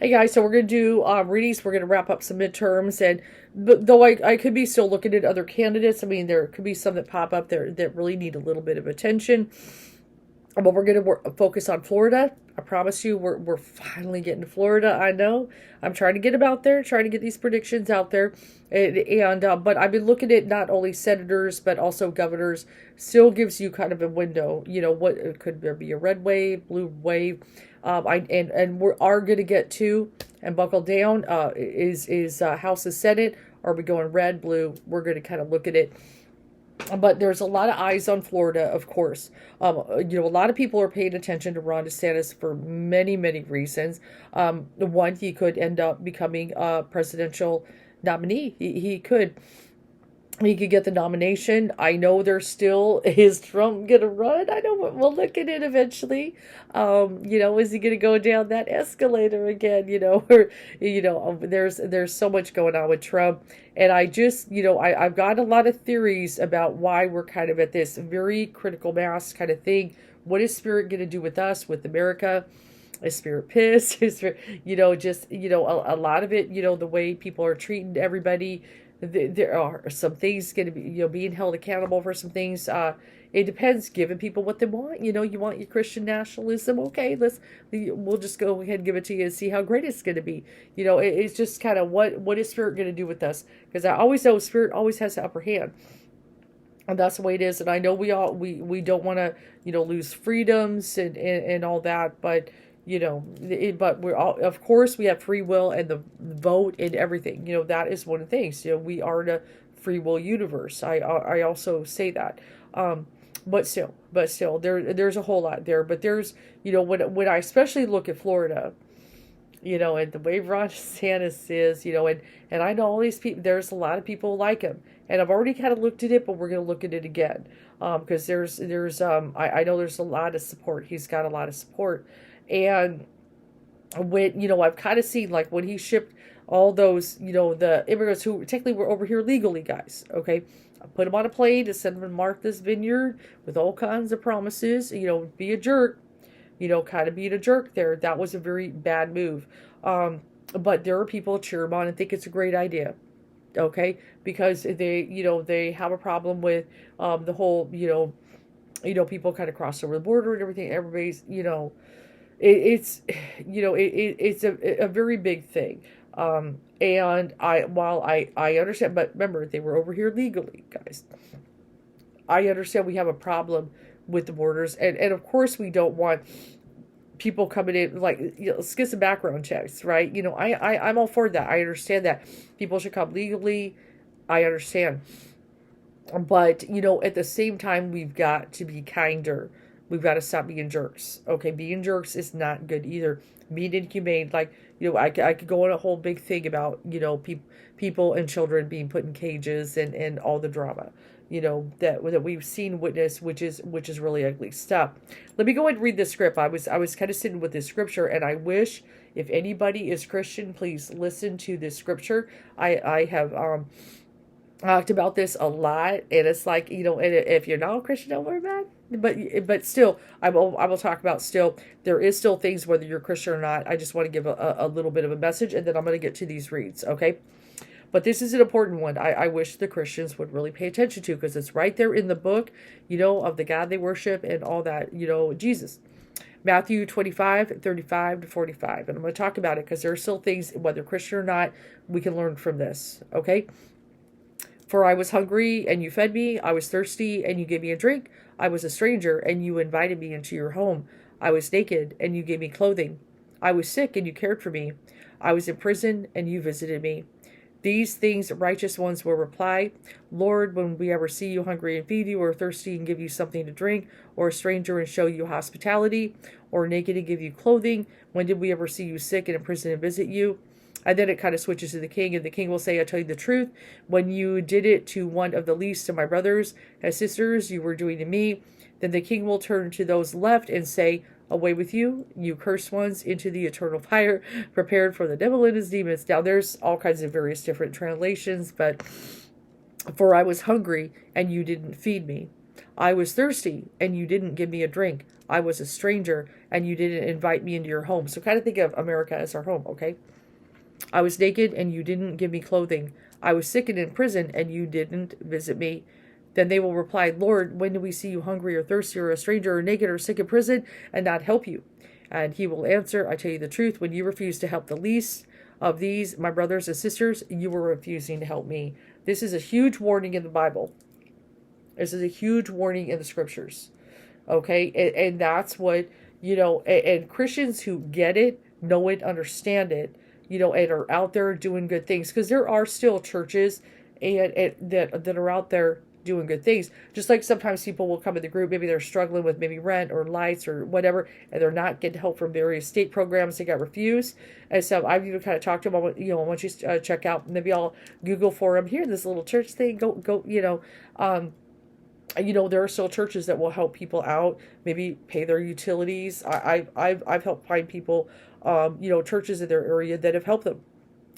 Hey guys, so we're gonna do readings. We're gonna wrap up some midterms, and but though I could be still looking at other candidates. I mean, there could be some that pop up there that really need a little bit of attention. But we're gonna focus on Florida. I promise you, we're finally getting to Florida. I know. I'm trying to get them out there, trying to get these predictions out there, and but I've been looking at not only senators but also governors. Still gives you kind of a window. You know, what could there be a red wave, blue wave? And we are going to get to and buckle down. Is House and Senate? Are we going red, blue? We're going to kind of look at it, but there's a lot of eyes on Florida, of course. A lot of people are paying attention to Ron DeSantis for many, many reasons. The one, he could end up becoming a presidential nominee. He could. He could get the nomination. I know there's still, is Trump gonna run? I know, but we'll look at it eventually. Is he gonna go down that escalator again? Or there's so much going on with Trump, and I just, I've got a lot of theories about why we're kind of at this very critical mass kind of thing. What is Spirit gonna do with us, with America? Is Spirit pissed? Is Spirit, a lot of it, the way people are treating everybody. There are some things going to be, being held accountable for some things. It depends, giving people what they want. You want your Christian nationalism. Okay, we'll just go ahead and give it to you and see how great it's going to be. It's just kind of what is Spirit going to do with us? Because I always know Spirit always has the upper hand. And that's the way it is. And I know we don't want to, lose freedoms and all that, but but we're all, of course, we have free will and the vote and everything. That is one of the things. We are in a free will universe. I also say that. But still, there's a whole lot there. But there's, when I especially look at Florida, and the way Ron DeSantis is, and I know all these people. There's a lot of people like him, and I've already kind of looked at it, but we're gonna look at it again, because I know there's a lot of support. He's got a lot of support. And when, I've kind of seen, like, when he shipped all those, the immigrants who technically were over here legally, guys, okay? I put them on a plane to send them to Martha's Vineyard with all kinds of promises, be a jerk, kind of being a jerk there. That was a very bad move. But there are people who cheer him on and think it's a great idea, okay? Because they have a problem with the whole, people kind of cross over the border and everything. Everybody's, it's it's a very big thing, and while I understand, but remember, they were over here legally, guys. I understand we have a problem with the borders, and of course we don't want people coming in, like, let's get some background checks, right? I'm all for that. I understand that people should come legally. I understand, but at the same time, we've got to be kinder. We've got to stop being jerks. Okay, being jerks is not good either. Being inhumane, like, I could go on a whole big thing about, people and children being put in cages and all the drama, that we've seen, witness, which is really ugly stuff. Let me go ahead and read this script. I was kind of sitting with this scripture, and I wish, if anybody is Christian, please listen to this scripture. I have talked about this a lot, and it's like, and if you're not a Christian, don't worry about it. But still, I will talk about, still, there is still things, whether you're Christian or not. I just want to give a little bit of a message, and then I'm going to get to these reads, okay? But this is an important one. I wish the Christians would really pay attention to, because it's right there in the book, of the God they worship and all that, Jesus. Matthew 25:35-45. And I'm going to talk about it because there are still things, whether Christian or not, we can learn from this, okay? For I was hungry, and you fed me. I was thirsty, and you gave me a drink. I was a stranger, and you invited me into your home. I was naked, and you gave me clothing. I was sick, and you cared for me. I was in prison, and you visited me. These things righteous ones will reply, Lord, when we ever see you hungry and feed you, or thirsty and give you something to drink, or a stranger and show you hospitality, or naked and give you clothing? When did we ever see you sick and in prison and visit you? And then it kind of switches to the king, and the king will say, I tell you the truth, when you did it to one of the least of my brothers and sisters, you were doing to me. Then the king will turn to those left and say, away with you, you cursed ones, into the eternal fire, prepared for the devil and his demons. Now, there's all kinds of various different translations, but for I was hungry, and you didn't feed me. I was thirsty, and you didn't give me a drink. I was a stranger and you didn't invite me into your home. So kind of think of America as our home, okay? I was naked and you didn't give me clothing. I was sick and in prison and you didn't visit me. Then they will reply, Lord, when do we see you hungry or thirsty or a stranger or naked or sick in prison and not help you? And he will answer, I tell you the truth, when you refuse to help the least of these, my brothers and sisters, you were refusing to help me. This is a huge warning in the Bible. This is a huge warning in the scriptures. Okay? And that's what, and Christians who get it, know it, understand it, and are out there doing good things. Because there are still churches and that are out there doing good things. Just like sometimes people will come in the group, maybe they're struggling with maybe rent or lights or whatever, and they're not getting help from various state programs. They got refused. And so I've even kind of talked to them, I want you to check out, maybe I'll Google for them here, this little church thing, go, there are still churches that will help people out, maybe pay their utilities. I've helped find people, churches in their area that have helped them.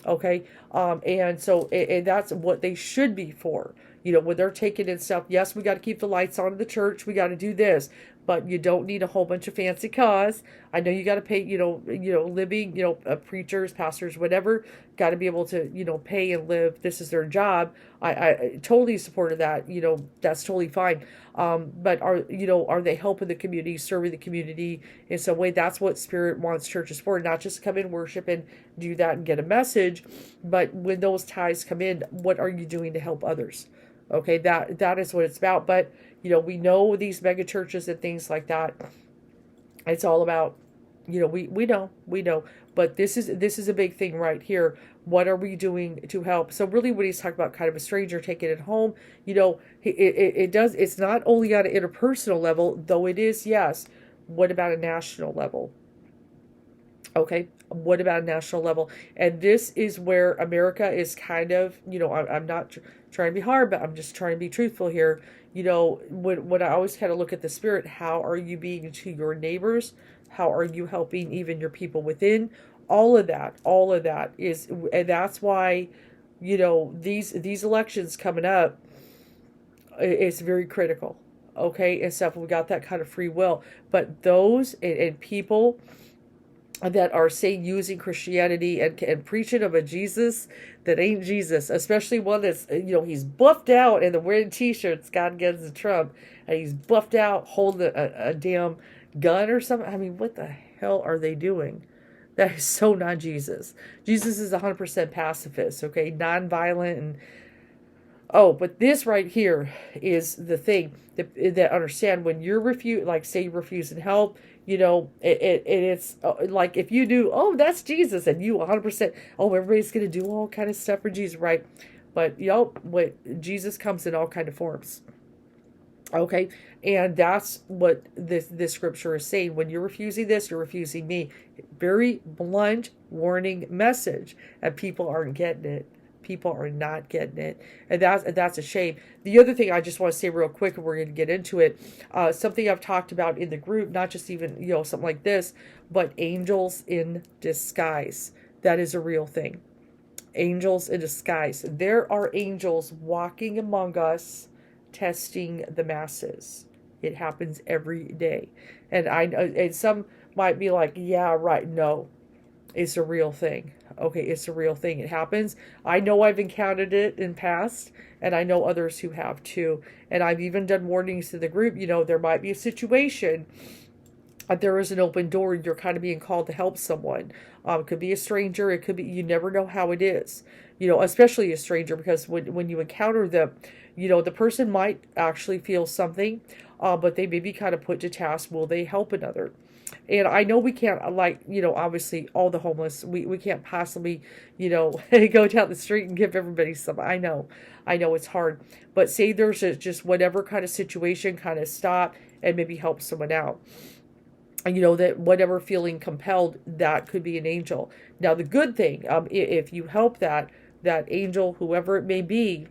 Okay. And so, and that's what they should be for. When they're taking in stuff, yes, we got to keep the lights on in the church. We got to do this, but you don't need a whole bunch of fancy cars. I know you got to pay, living, preachers, pastors, whatever, got to be able to, pay and live. This is their job. I totally supported that. That's totally fine. But are they helping the community, serving the community in some way? That's what Spirit wants churches for, not just come in, worship and do that and get a message. But when those ties come in, what are you doing to help others? Okay, that is what it's about. But, we know these mega churches and things like that. It's all about, we know. But this is a big thing right here. What are we doing to help? So really what he's talking about, kind of a stranger taking it home, it's not only on an interpersonal level, though it is, yes. What about a national level? Okay, what about a national level? And this is where America is kind of, I'm not trying to be hard, but I'm just trying to be truthful here. When I always kind of look at the Spirit, how are you being to your neighbors? How are you helping even your people within? All of that is, and that's why, these elections coming up, it's very critical. Okay, and stuff. We got that kind of free will, but those and people that are saying using Christianity and preaching of a Jesus that ain't Jesus, especially one that's, he's buffed out and they're wearing t-shirts, God against Trump, and he's buffed out holding a damn gun or something. I mean, what the hell are they doing? That is so not Jesus. Jesus is 100% pacifist, okay, non-violent, and but this right here is the thing that understand when you're say you're refusing help, it's like if you do, that's Jesus, and you 100%, everybody's going to do all kind of stuff for Jesus, right? But, what Jesus comes in all kind of forms. Okay, and that's what this scripture is saying. When you're refusing this, you're refusing me. Very blunt warning message, and people aren't getting it. People are not getting it, and that's a shame. The other thing I just want to say real quick, and we're going to get into it, something I've talked about in the group, not just even something like this, but angels in disguise. That is a real thing. Angels in disguise. There are angels walking among us, testing the masses. It happens every day, and some might be like, yeah, right. No, it's a real thing. Okay, it's a real thing. It happens. I know I've encountered it in past, and I know others who have too. And I've even done warnings to the group. There might be a situation. There is an open door. You're kind of being called to help someone. It could be a stranger. It could be, you never know how it is. Especially a stranger, because when you encounter them, the person might actually feel something, but they may be kind of put to task. Will they help another? And I know we can't, obviously all the homeless, we can't possibly, go down the street and give everybody some. I know it's hard, but say there's just whatever kind of situation, kind of stop and maybe help someone out. And that whatever feeling compelled, that could be an angel. Now the good thing, if you help that angel, whoever it may be,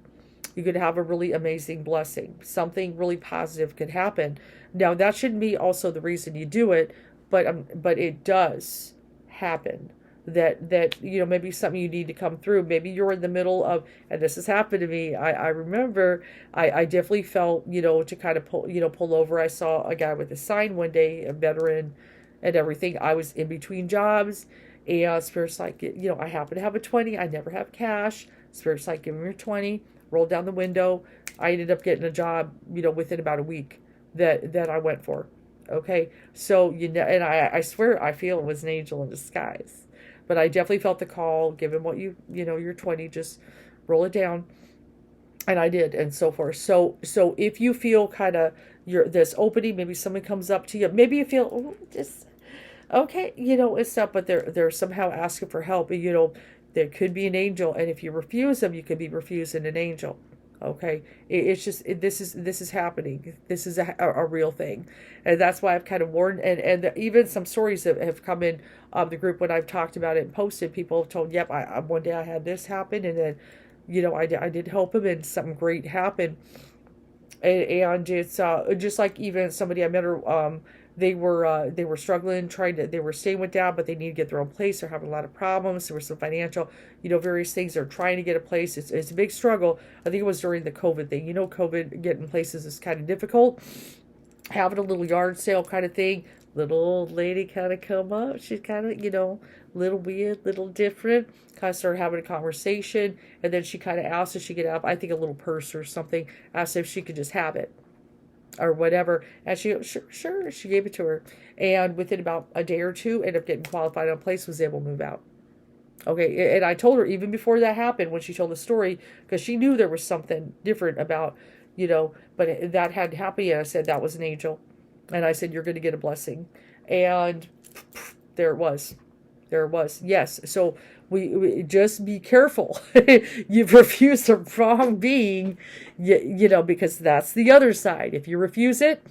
you could have a really amazing blessing. Something really positive could happen. Now that shouldn't be also the reason you do it, but it does happen. that maybe something you need to come through. Maybe you're in the middle of, and this has happened to me. I remember I definitely felt, to kind of pull over. I saw a guy with a sign one day, a veteran and everything. I was in between jobs, and Spirit's like, I happen to have a 20. I never have cash. Spirit's like, give me your 20. Rolled down the window. I ended up getting a job, within about a week that I went for. Okay, so and I swear I feel it was an angel in disguise, but I definitely felt the call. Give him what you're 20, just roll it down, and I did, and so forth. So if you feel kind of this opening, maybe someone comes up to you, maybe you feel just okay, it's up, but they're somehow asking for help. There could be an angel, and if you refuse them, you could be refusing an angel. Okay, it's just this is happening. This is a real thing, and that's why I've kind of warned. And even some stories that have come in the group when I've talked about it and posted. People have told, "Yep, I one day I had this happen, and then I did help him, and something great happened." And it's just like even somebody I met her. They were struggling, they were staying with dad, but they need to get their own place. They're having a lot of problems. There were some financial, various things. They're trying to get a place. It's a big struggle. I think it was during the COVID thing. COVID, getting places is kind of difficult. Having a little yard sale kind of thing. Little old lady kind of come up. She's kind of, little weird, little different. Kind of started having a conversation. And then she kind of asked if she could have, I think, a little purse or something. Asked if she could just have it or whatever, and she sure, she gave it to her, and within about a day or two ended up getting qualified on a place, was able to move out. Okay, and I told her even before that happened, when she told the story, because she knew there was something different about, but that hadn't happened yet. I said that was an angel, and I said you're going to get a blessing, and there it was. Yes. So we just be careful. You've refused the wrong being, because that's the other side. If you refuse it,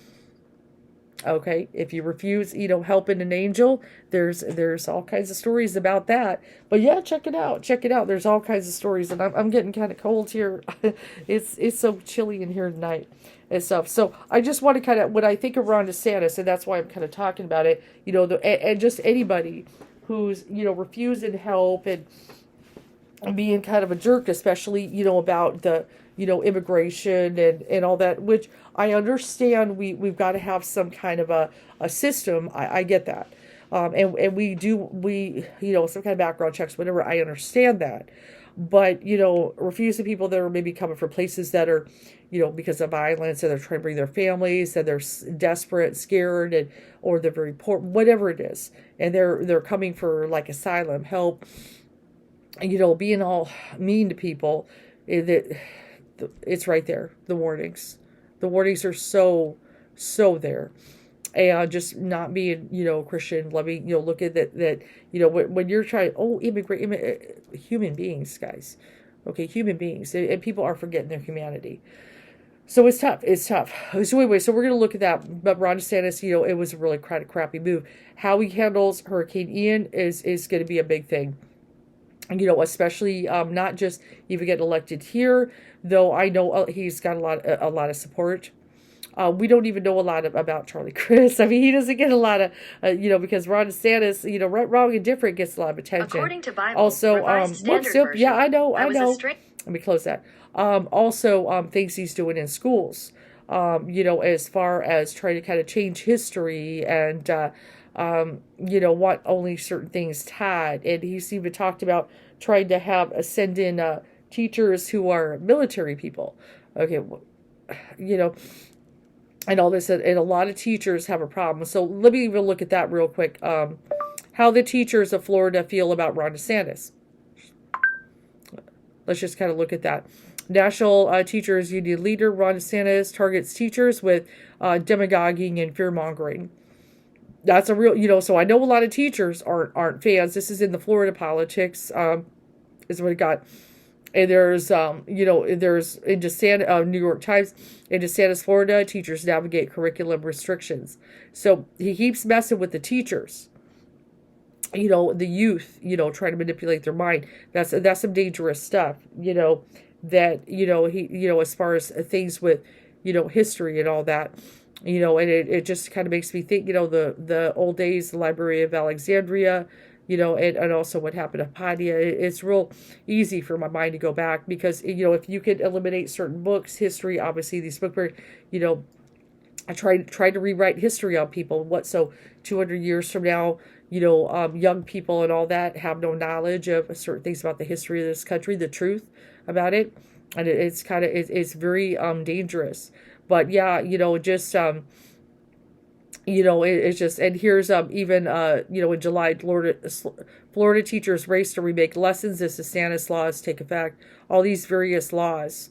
okay. If you refuse, helping an angel, there's all kinds of stories about that. But yeah, check it out. There's all kinds of stories, and I'm getting kind of cold here. It's so chilly in here tonight and stuff. So I just want to kind of, when I think of Ron DeSantis, and that's why I'm kind of talking about it, and just anybody who's, refusing help and being kind of a jerk, especially, about the, immigration and all that, which I understand we've got to have some kind of a system. I get that. And we some kind of background checks, whatever. I understand that. But, refusing people that are maybe coming from places that are, because of violence, and they're trying to bring their families, and they're desperate, scared, or they're very poor, whatever it is, and they're coming for like asylum, help, being all mean to people, it's right there. The warnings are so there. And just not being, Christian, loving, look at that, when you're trying, human beings, guys. Okay, human beings. And people are forgetting their humanity. So it's tough. So anyway, so we're going to look at that. But Ron DeSantis, it was a really crappy move. How he handles Hurricane Ian is going to be a big thing. Especially not just even getting elected here, though I know he's got a lot of support. We don't even know a lot about Charlie Crist. I mean, he doesn't get a lot of, because Ron DeSantis, right, wrong, and different gets a lot of attention. According to Bible, also, version, yeah, I know. Let me close that. Also, things he's doing in schools, as far as trying to kind of change history and, want only certain things taught. And he's even talked about trying to send in teachers who are military people. Okay, and all this, and a lot of teachers have a problem. So let me even look at that real quick. How the teachers of Florida feel about Ron DeSantis. Let's just kind of look at that. National Teachers Union leader Ron DeSantis targets teachers with demagoguing and fear-mongering. That's a real, so I know a lot of teachers aren't fans. This is in the Florida politics, is what it got. And there's, there's in DeSantis, New York Times, in DeSantis, Florida, teachers navigate curriculum restrictions. So he keeps messing with the teachers, the youth, trying to manipulate their mind. That's some dangerous stuff, that, he, as far as things with, history and all that, and it just kind of makes me think, the old days, the Library of Alexandria, and also what happened to Padilla. It's real easy for my mind to go back because, if you could eliminate certain books, history, obviously these books were, you know, I tried to rewrite history on people. 200 years from now, young people and all that have no knowledge of certain things about the history of this country, the truth about it, and it's very dangerous. But yeah, just it's just, and here's even in July, Florida teachers race to remake lessons as DeSantis laws take effect. All these various laws.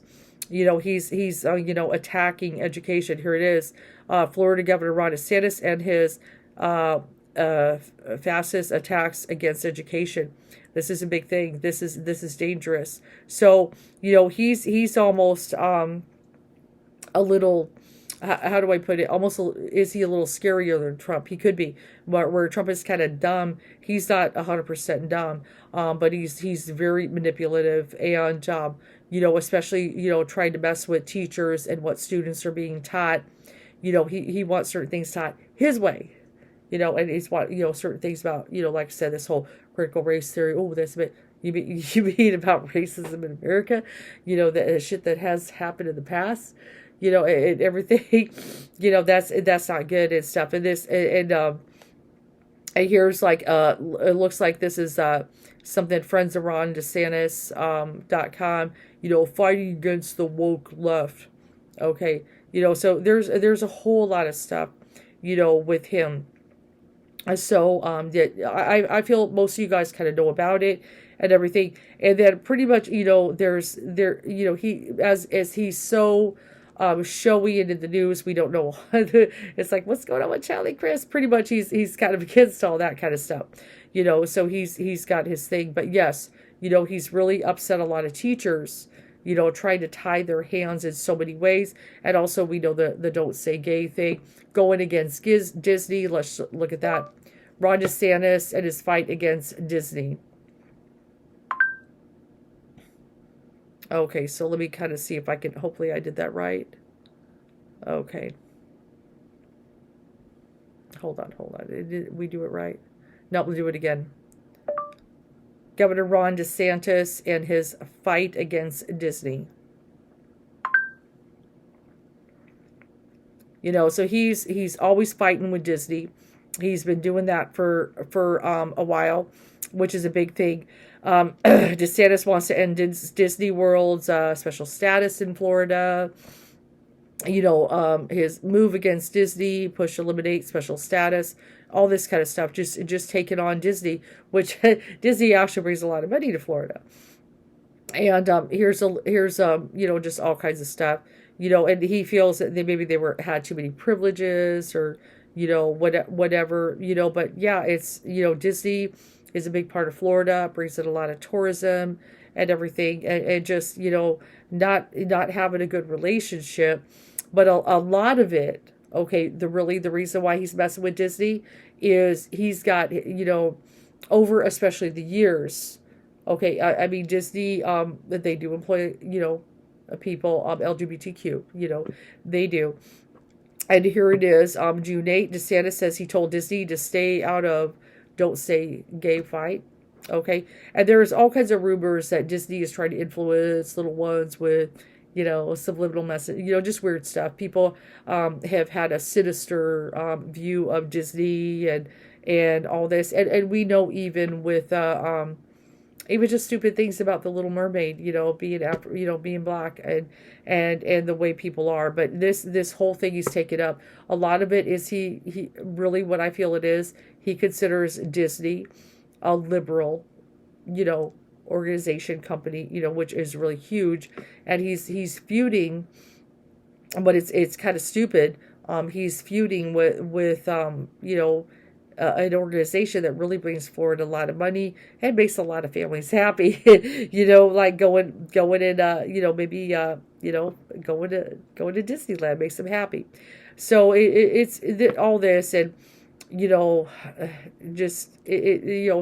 He's attacking education. Here it is. Florida Governor Ron DeSantis and his fascist attacks against education. This is a big thing. This is dangerous. So he's almost a little. How do I put it? Almost, is he a little scarier than Trump? He could be. Where Trump is kind of dumb, he's not 100% dumb, but he's very manipulative and especially trying to mess with teachers and what students are being taught. He wants certain things taught his way. And he's what certain things about like I said, this whole critical race theory. Oh, that's a bit. You mean about racism in America? The shit that has happened in the past. And everything, that's not good and stuff. And this, and here's like, it looks like this is, something friends of Ron DeSantis, .com, fighting against the woke left. Okay. So there's a whole lot of stuff, with him. So, I feel most of you guys kind of know about it and everything. And then pretty much, he, as he's so, showy and in the news, we don't know. It's like, what's going on with Charlie Chris? Pretty much he's kind of against all that kind of stuff, so he's got his thing. But yes, he's really upset a lot of teachers, trying to tie their hands in so many ways. And also we know the don't say gay thing going against Disney. Let's look at that. Ron DeSantis and his fight against Disney. Okay, so let me kind of see if I can, hopefully I did that right. Okay. Hold on. Did we do it right? No, we'll do it again. Governor Ron DeSantis and his fight against Disney. So he's always fighting with Disney. He's been doing that for a while, which is a big thing. DeSantis wants to end Disney World's special status in Florida. His move against Disney, push eliminate special status, all this kind of stuff. Just taking on Disney, which Disney actually brings a lot of money to Florida. And here's just all kinds of stuff. And he feels that maybe they had too many privileges or whatever. But yeah, it's Disney is a big part of Florida, brings in a lot of tourism and everything, and just, not having a good relationship. But a lot of it, okay, the reason why he's messing with Disney is he's got, over especially the years, okay, I mean, Disney, that they do employ, people, LGBTQ, they do. And here it is, June 8th, DeSantis says he told Disney to stay out of Don't Say Gay fight. Okay. And there's all kinds of rumors that Disney is trying to influence little ones with, subliminal message, just weird stuff. People have had a sinister view of Disney and all this. And we know even with even just stupid things about the Little Mermaid, being black and the way people are. But this whole thing he's taken up, a lot of it is he really, what I feel it is, he considers Disney a liberal, organization, company, which is really huge. And he's feuding, but it's kind of stupid. He's feuding with an organization that really brings forward a lot of money and makes a lot of families happy, like going in, maybe, going to Disneyland makes them happy. So it's all this and, just,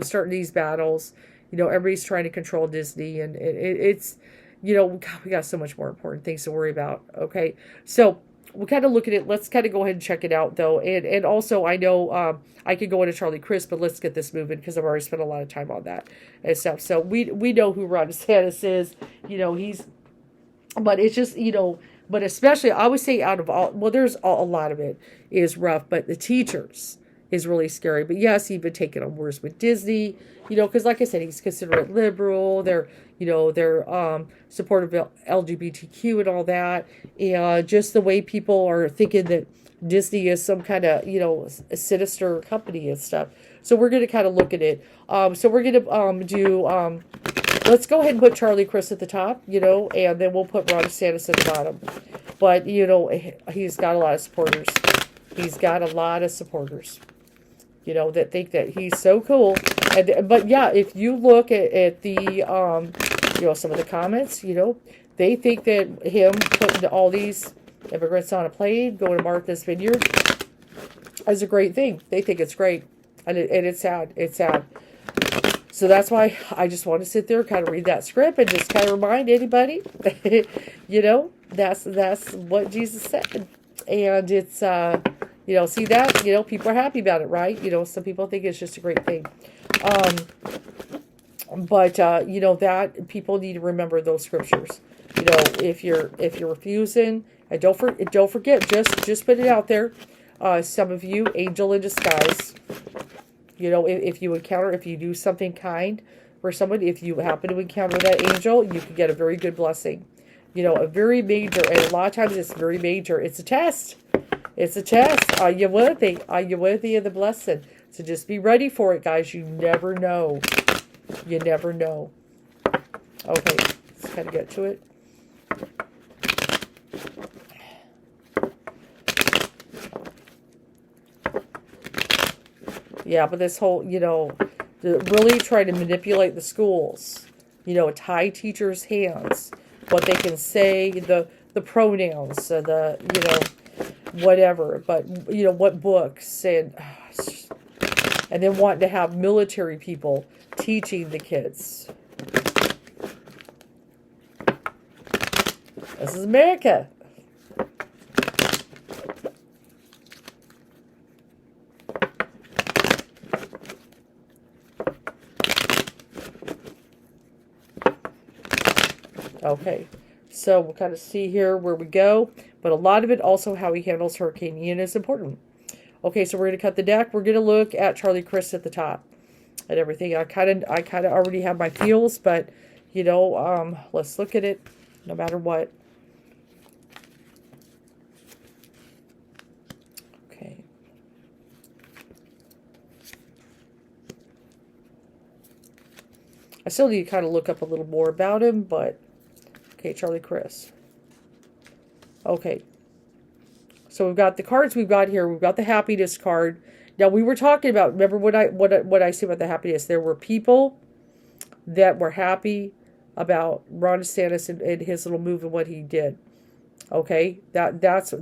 starting these battles, everybody's trying to control Disney and it's, God, we got so much more important things to worry about. Okay. So we'll kind of look at it. Let's kind of go ahead and check it out, though. And also, I know I could go into Charlie Chris, but let's get this moving because I've already spent a lot of time on that and stuff. So we know who Ron DeSantis is. You know, but it's just, but especially, I would say out of all, well, there's a lot of it is rough, but the teachers is really scary. But yes, he's been taking on wars with Disney, because like I said, he's considered liberal. They're supportive of LGBTQ and all that. And just the way people are thinking that Disney is some kind of, a sinister company and stuff. So we're going to kind of look at it. So we're going to let's go ahead and put Charlie Chris at the top, and then we'll put Ron DeSantis at the bottom. But, he's got a lot of supporters. He's got a lot of supporters, that think that he's so cool. But yeah, if you look at the, some of the comments, they think that him putting all these immigrants on a plane, going to Martha's Vineyard, is a great thing. They think it's great. And it's sad. It's sad. So that's why I just want to sit there, kind of read that script, and just kind of remind anybody, that's what Jesus said. And it's, see that, people are happy about it, right? Some people think it's just a great thing. But that people need to remember those scriptures. If you're refusing, and don't forget, just put it out there. Some of you, angel in disguise. If you do something kind for somebody, if you happen to encounter that angel, you can get a very good blessing. A very major, and a lot of times it's very major. It's a test. It's a test. Are you worthy? Are you worthy of the blessing? So just be ready for it, guys. You never know. You never know. Okay, let's kind of get to it. Yeah, but this whole, really trying to manipulate the schools, tie teachers' hands, what they can say, the pronouns, whatever, but, what books, and then wanting to have military people teaching the kids. This is America. Okay, so we'll kind of see here where we go, but a lot of it also how he handles Hurricane Ian is important. Okay, so we're going to cut the deck. We're going to look at Charlie Chris at the top and everything. I kind of already have my feels, but let's look at it no matter what. Okay. I still need to kind of look up a little more about him, but okay, Charlie Chris. Okay. So we've got the cards we've got here. We've got the happiness card. Now we were talking about, remember what I say about the happiness? There were people that were happy about Ron DeSantis and his little move and what he did. Okay? That's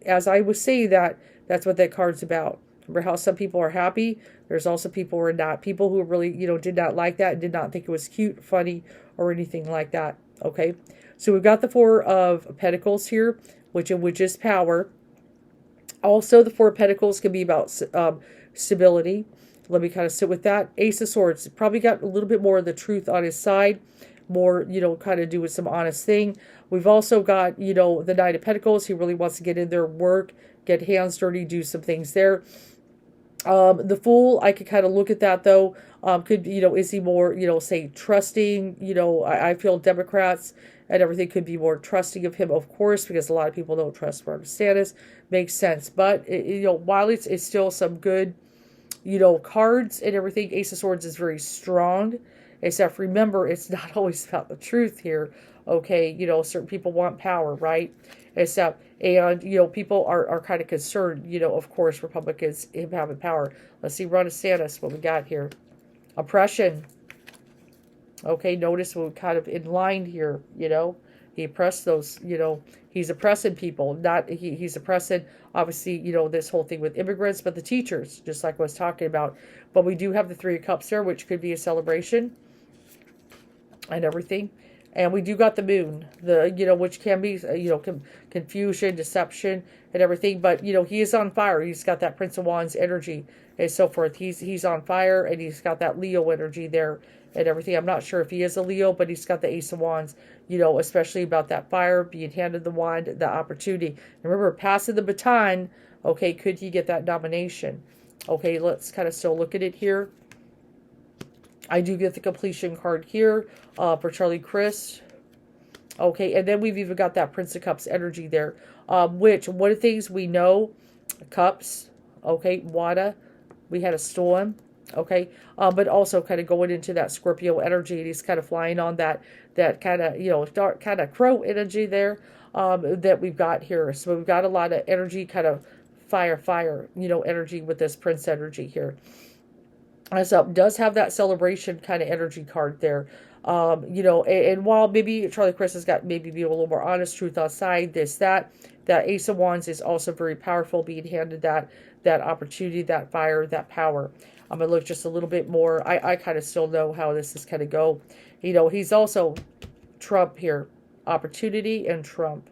as I was saying that's what that card's about. Remember how some people are happy? There's also people who are not. People who really, did not like that and did not think it was cute, funny, or anything like that. Okay, so we've got the Four of Pentacles here, which is power. Also, the Four of Pentacles can be about stability. Let me kind of sit with that. Ace of Swords probably got a little bit more of the truth on his side, more kind of doing some honest thing. We've also got the Knight of Pentacles. He really wants to get in there, work, get hands dirty, do some things there. The Fool, I could kind of look at that though. Could is he more say trusting? I feel Democrats and everything could be more trusting of him, of course, because a lot of people don't trust Ron DeSantis. Makes sense, but while it's still some good cards and everything, Ace of Swords is very strong. Except remember, it's not always about the truth here. Okay, certain people want power, right? Except, and people are kind of concerned, of course, Republicans him having power. Let's see, Ron DeSantis, what we got here. Oppression. Okay, notice we're kind of in line here, he oppressed those, he's oppressing people, not, he's oppressing, obviously, this whole thing with immigrants, but the teachers, just like I was talking about. But we do have the Three of Cups there, which could be a celebration and everything. And we do got the moon, which can be, confusion, deception, and everything. But, he is on fire. He's got that Prince of Wands energy and so forth. He's on fire, and he's got that Leo energy there and everything. I'm not sure if he is a Leo, but he's got the Ace of Wands, especially about that fire, being handed the wand, the opportunity. And remember, passing the baton, okay, could he get that nomination? Okay, let's kind of still look at it here. I do get the completion card here for Charlie Chris. Okay, and then we've even got that Prince of Cups energy there, which one of the things we know, Cups, okay, Wada, we had a storm, okay, but also kind of going into that Scorpio energy, and he's kind of flying on that kind of, dark kind of crow energy there that we've got here. So we've got a lot of energy, kind of fire, energy with this Prince energy here. So does have that celebration kind of energy card there. And while maybe Charlie Chris has got maybe be a little more honest, truth outside that Ace of Wands is also very powerful, being handed that opportunity, that fire, that power. I'm going to look just a little bit more. I kind of still know how this is kind of go. He's also Trump here, opportunity and Trump.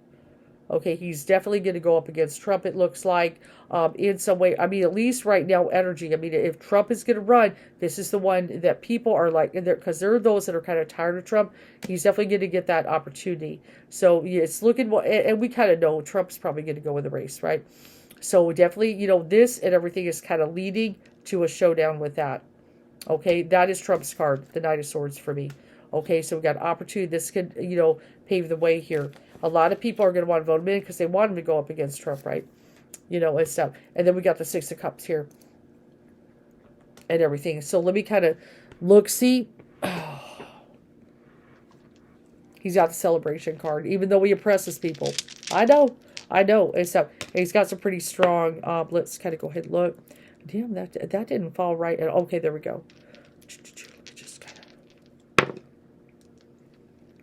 Okay, he's definitely going to go up against Trump, it looks like, in some way. I mean, at least right now, energy. I mean, if Trump is going to run, this is the one that people are like, because there are those that are kind of tired of Trump. He's definitely going to get that opportunity. So yeah, it's looking, and we kind of know Trump's probably going to go in the race, right? So definitely, this and everything is kind of leading to a showdown with that. Okay, that is Trump's card, the Knight of Swords for me. Okay, so we got opportunity. This could, pave the way here. A lot of people are going to want to vote him in because they want him to go up against Trump, right? And stuff. And then we got the Six of Cups here and everything. So let me kind of look, see. He's got the celebration card, even though he oppresses people. I know. And stuff. And he's got some pretty strong, let's kind of go ahead and look. Damn, that didn't fall right. Okay, there we go.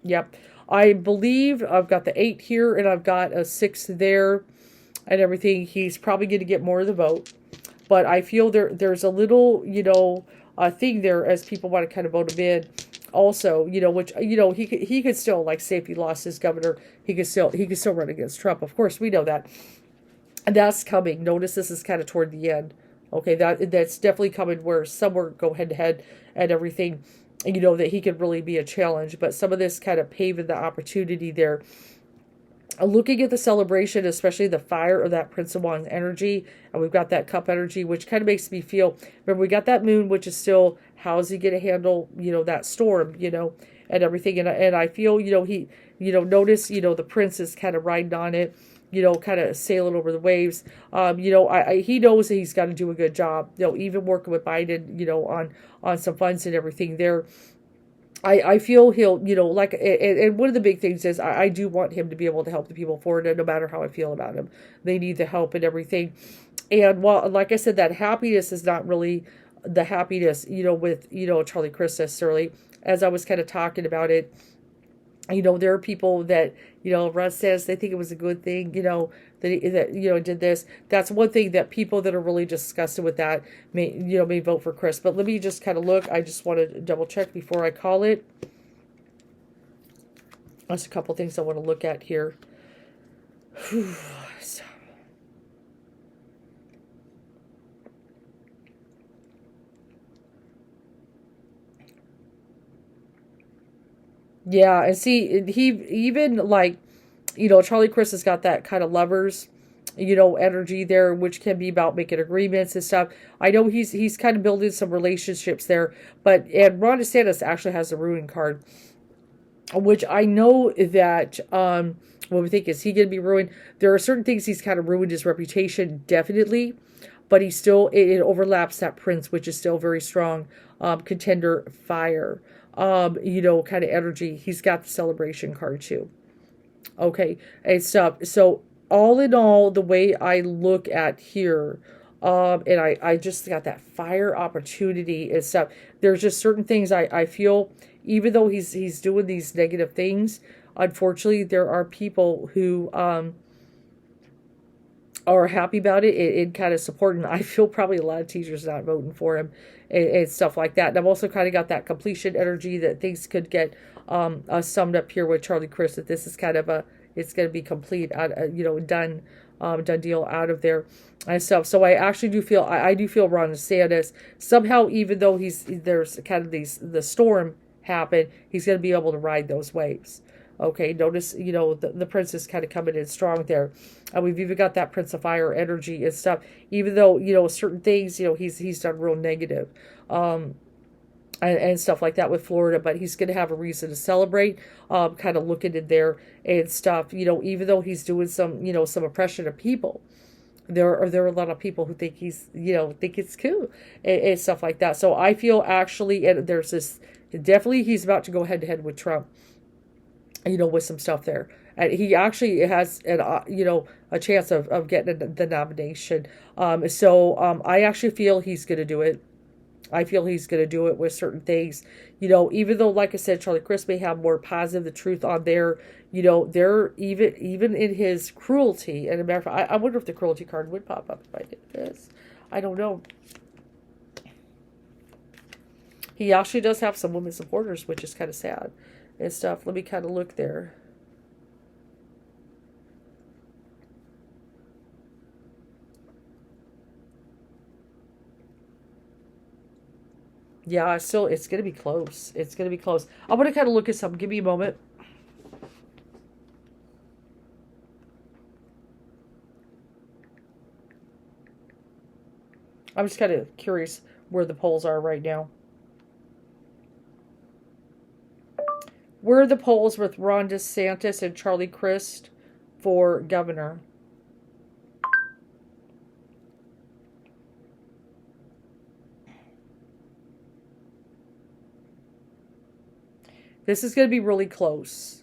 Yep. I believe I've got the 8 here, and I've got a 6 there and everything. He's probably going to get more of the vote. But I feel there's a little, thing there as people want to kind of vote him in. Also, which, he could still, like, say if he lost his governor, he could still run against Trump. Of course, we know that. And that's coming. Notice this is kind of toward the end. Okay, that's definitely coming where somewhere go head-to-head and everything. That he could really be a challenge. But some of this kind of paving the opportunity there. Looking at the celebration, especially the fire of that Prince of Wands energy, and we've got that cup energy, which kind of makes me feel, remember we got that moon, which is still, how's he going to handle, that storm, and everything. And I feel, he, notice, the prince is kind of riding on it, kind of sailing over the waves. He knows that he's got to do a good job, even working with Biden, on some funds and everything there. I feel he'll, like, and one of the big things is I do want him to be able to help the people of Florida, no matter how I feel about him. They need the help and everything. And while, like I said, that happiness is not really the happiness, with, Charlie Chris necessarily, as I was kind of talking about it. There are people that, Russ says they think it was a good thing, that did this. That's one thing that people that are really disgusted with that may vote for Chris. But let me just kind of look. I just want to double check before I call it. There's a couple things I want to look at here. Yeah, and see, he even, like, Charlie Chris has got that kind of lovers, energy there, which can be about making agreements and stuff. I know he's kind of building some relationships there, and Ron DeSantis actually has a ruin card, which I know that, what we think, is he going to be ruined? There are certain things he's kind of ruined his reputation, definitely, but he still, it overlaps that Prince, which is still very strong, contender fire. Kind of energy. He's got the celebration card too. Okay, and stuff. So all in all, the way I look at here, and I just got that fire opportunity and stuff. There's just certain things I feel, even though he's doing these negative things, unfortunately, there are people who are happy about it and kind of supporting. I feel probably a lot of teachers not voting for him and stuff like that. And I've also kind of got that completion energy that things could get summed up here with Charlie Chris, that this is kind of it's going to be complete, done, done deal out of there and stuff. So I actually do feel, I do feel Ron DeSantis somehow, even though there's kind of the storm happen, he's going to be able to ride those waves. Okay, notice, the Prince is kind of coming in strong there. We've even got that Prince of Fire energy and stuff, even though, certain things, he's done real negative. And stuff like that with Florida, but he's going to have a reason to celebrate, kind of looking in there and stuff, even though he's doing some, some oppression of people. There are a lot of people who think think it's cool and stuff like that. So I feel actually, and there's this, definitely he's about to go head to head with Trump, with some stuff there. And he actually has, a chance of getting the nomination. I actually feel he's going to do it. I feel he's going to do it with certain things, even though, like I said, Charlie Chris may have more positive the truth on there, they're even in his cruelty. And a matter of fact, I wonder if the cruelty card would pop up if I did this. I don't know. He actually does have some women supporters, which is kind of sad and stuff. Let me kind of look there. Yeah, it's going to be close. It's going to be close. I'm going to kind of look at something. Give me a moment. I'm just kind of curious where the polls are right now. Where are the polls with Ron DeSantis and Charlie Crist for governor? This is going to be really close.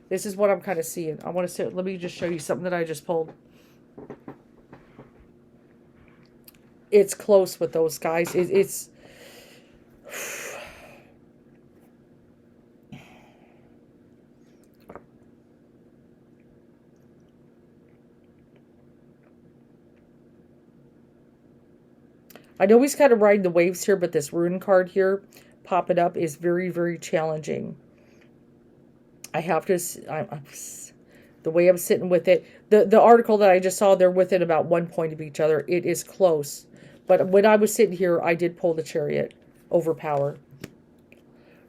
This is what I'm kind of seeing. I want to say, let me just show you something that I just pulled. It's close with those guys. It's I know he's kind of riding the waves here, but this rune card here popping up is very, very challenging. I have to, the way I'm sitting with it, the article that I just saw, they're within about 1 point of each other. It is close. But when I was sitting here, I did pull the Chariot over power.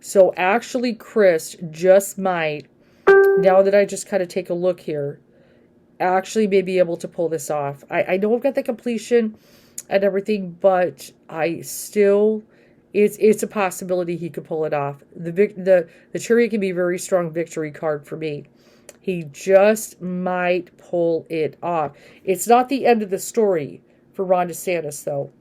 So actually, Chris just might, now that I just kind of take a look here, actually may be able to pull this off. I know I've got the completion and everything, but I still, it's a possibility he could pull it off. The Chariot can be a very strong victory card for me. He just might pull it off. It's not the end of the story for Ron DeSantis, though.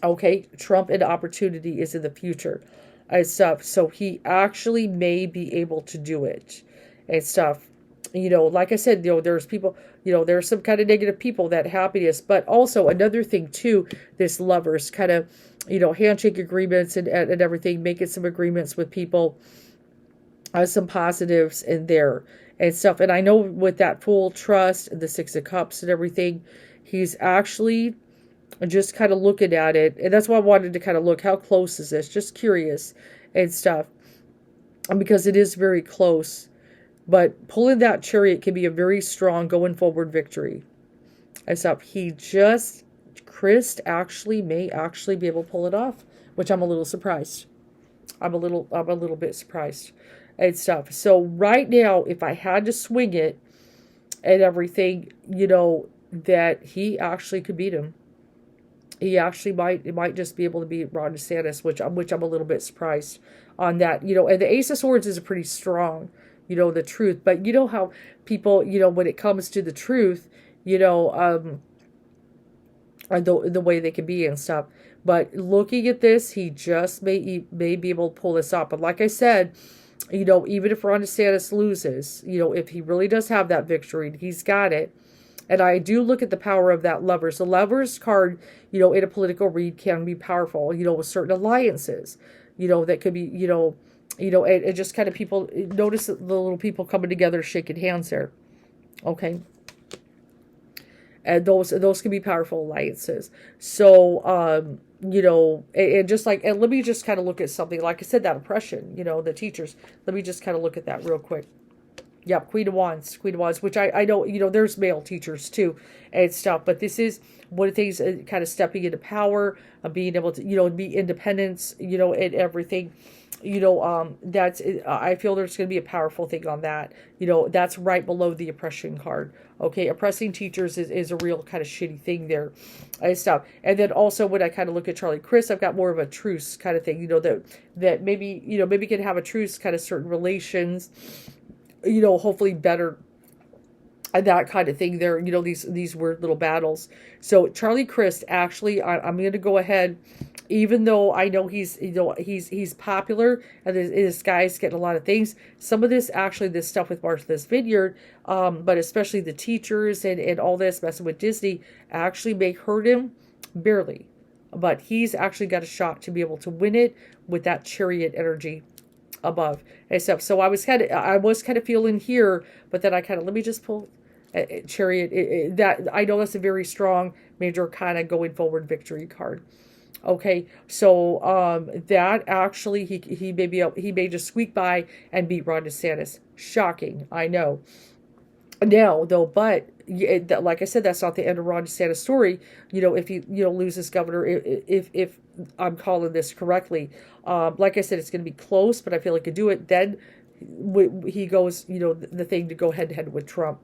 Okay, Trump and opportunity is in the future and stuff. So he actually may be able to do it and stuff. Like I said, there's people, there's some kind of negative people that happiness, but also another thing too, this lovers kind of, handshake agreements and everything, making some agreements with people, some positives in there and stuff. And I know with that full trust and the Six of Cups and everything, he's actually just kind of looking at it. And that's why I wanted to kind of look, how close is this? Just curious and stuff. And because it is very close. But pulling that Chariot can be a very strong going forward victory. And stuff. Chris may actually be able to pull it off, which I'm a little surprised. I'm a little bit surprised and stuff. So right now, if I had to swing it and everything, that he actually could beat him. He actually might just be able to beat Ron DeSantis, which I'm a little bit surprised on that. And the Ace of Swords is a pretty strong, the truth. But you know how people, when it comes to the truth, the way they can be and stuff. But looking at this, he just may be able to pull this off. But like I said, even if Ron DeSantis loses, if he really does have that victory, he's got it. And I do look at the power of that Lovers. The Lovers card, in a political read can be powerful, with certain alliances, that could be, and just kind of people, notice the little people coming together, shaking hands there. Okay. and those can be powerful alliances. So and just like, and let me just kind of look at something like I said, that oppression, the teachers. Let me just kind of look at that real quick. Yep, Queen of Wands, which I know, there's male teachers too and stuff, but this is one of the things, kind of stepping into power, being able to, be independence, and everything. That's, I feel there's going to be a powerful thing on that. That's right below the oppression card. Okay, oppressing teachers is a real kind of shitty thing there and stuff. And then also when I kind of look at Charlie Chris, I've got more of a truce kind of thing, that maybe, maybe can have a truce, kind of certain relations, hopefully better, and that kind of thing there, these weird little battles. So Charlie Crist, actually, I'm going to go ahead, even though I know he's popular and this guy's getting a lot of things. Some of this, actually, this stuff with Martha's Vineyard, but especially the teachers and all this messing with Disney, actually may hurt him barely. But he's actually got a shot to be able to win it with that chariot energy above and stuff. So I was kind of feeling here, but then I kind of, let me just pull chariot, that I know that's a very strong major kind of going forward victory card. Okay, so that actually he may just squeak by and beat Ron DeSantis. Shocking, I know. Now though, but like I said, that's not the end of Ron DeSantis' story. If he loses governor, if I'm calling this correctly, like I said, it's going to be close, but I feel like he could do it. Then he goes, the thing to go head to head with Trump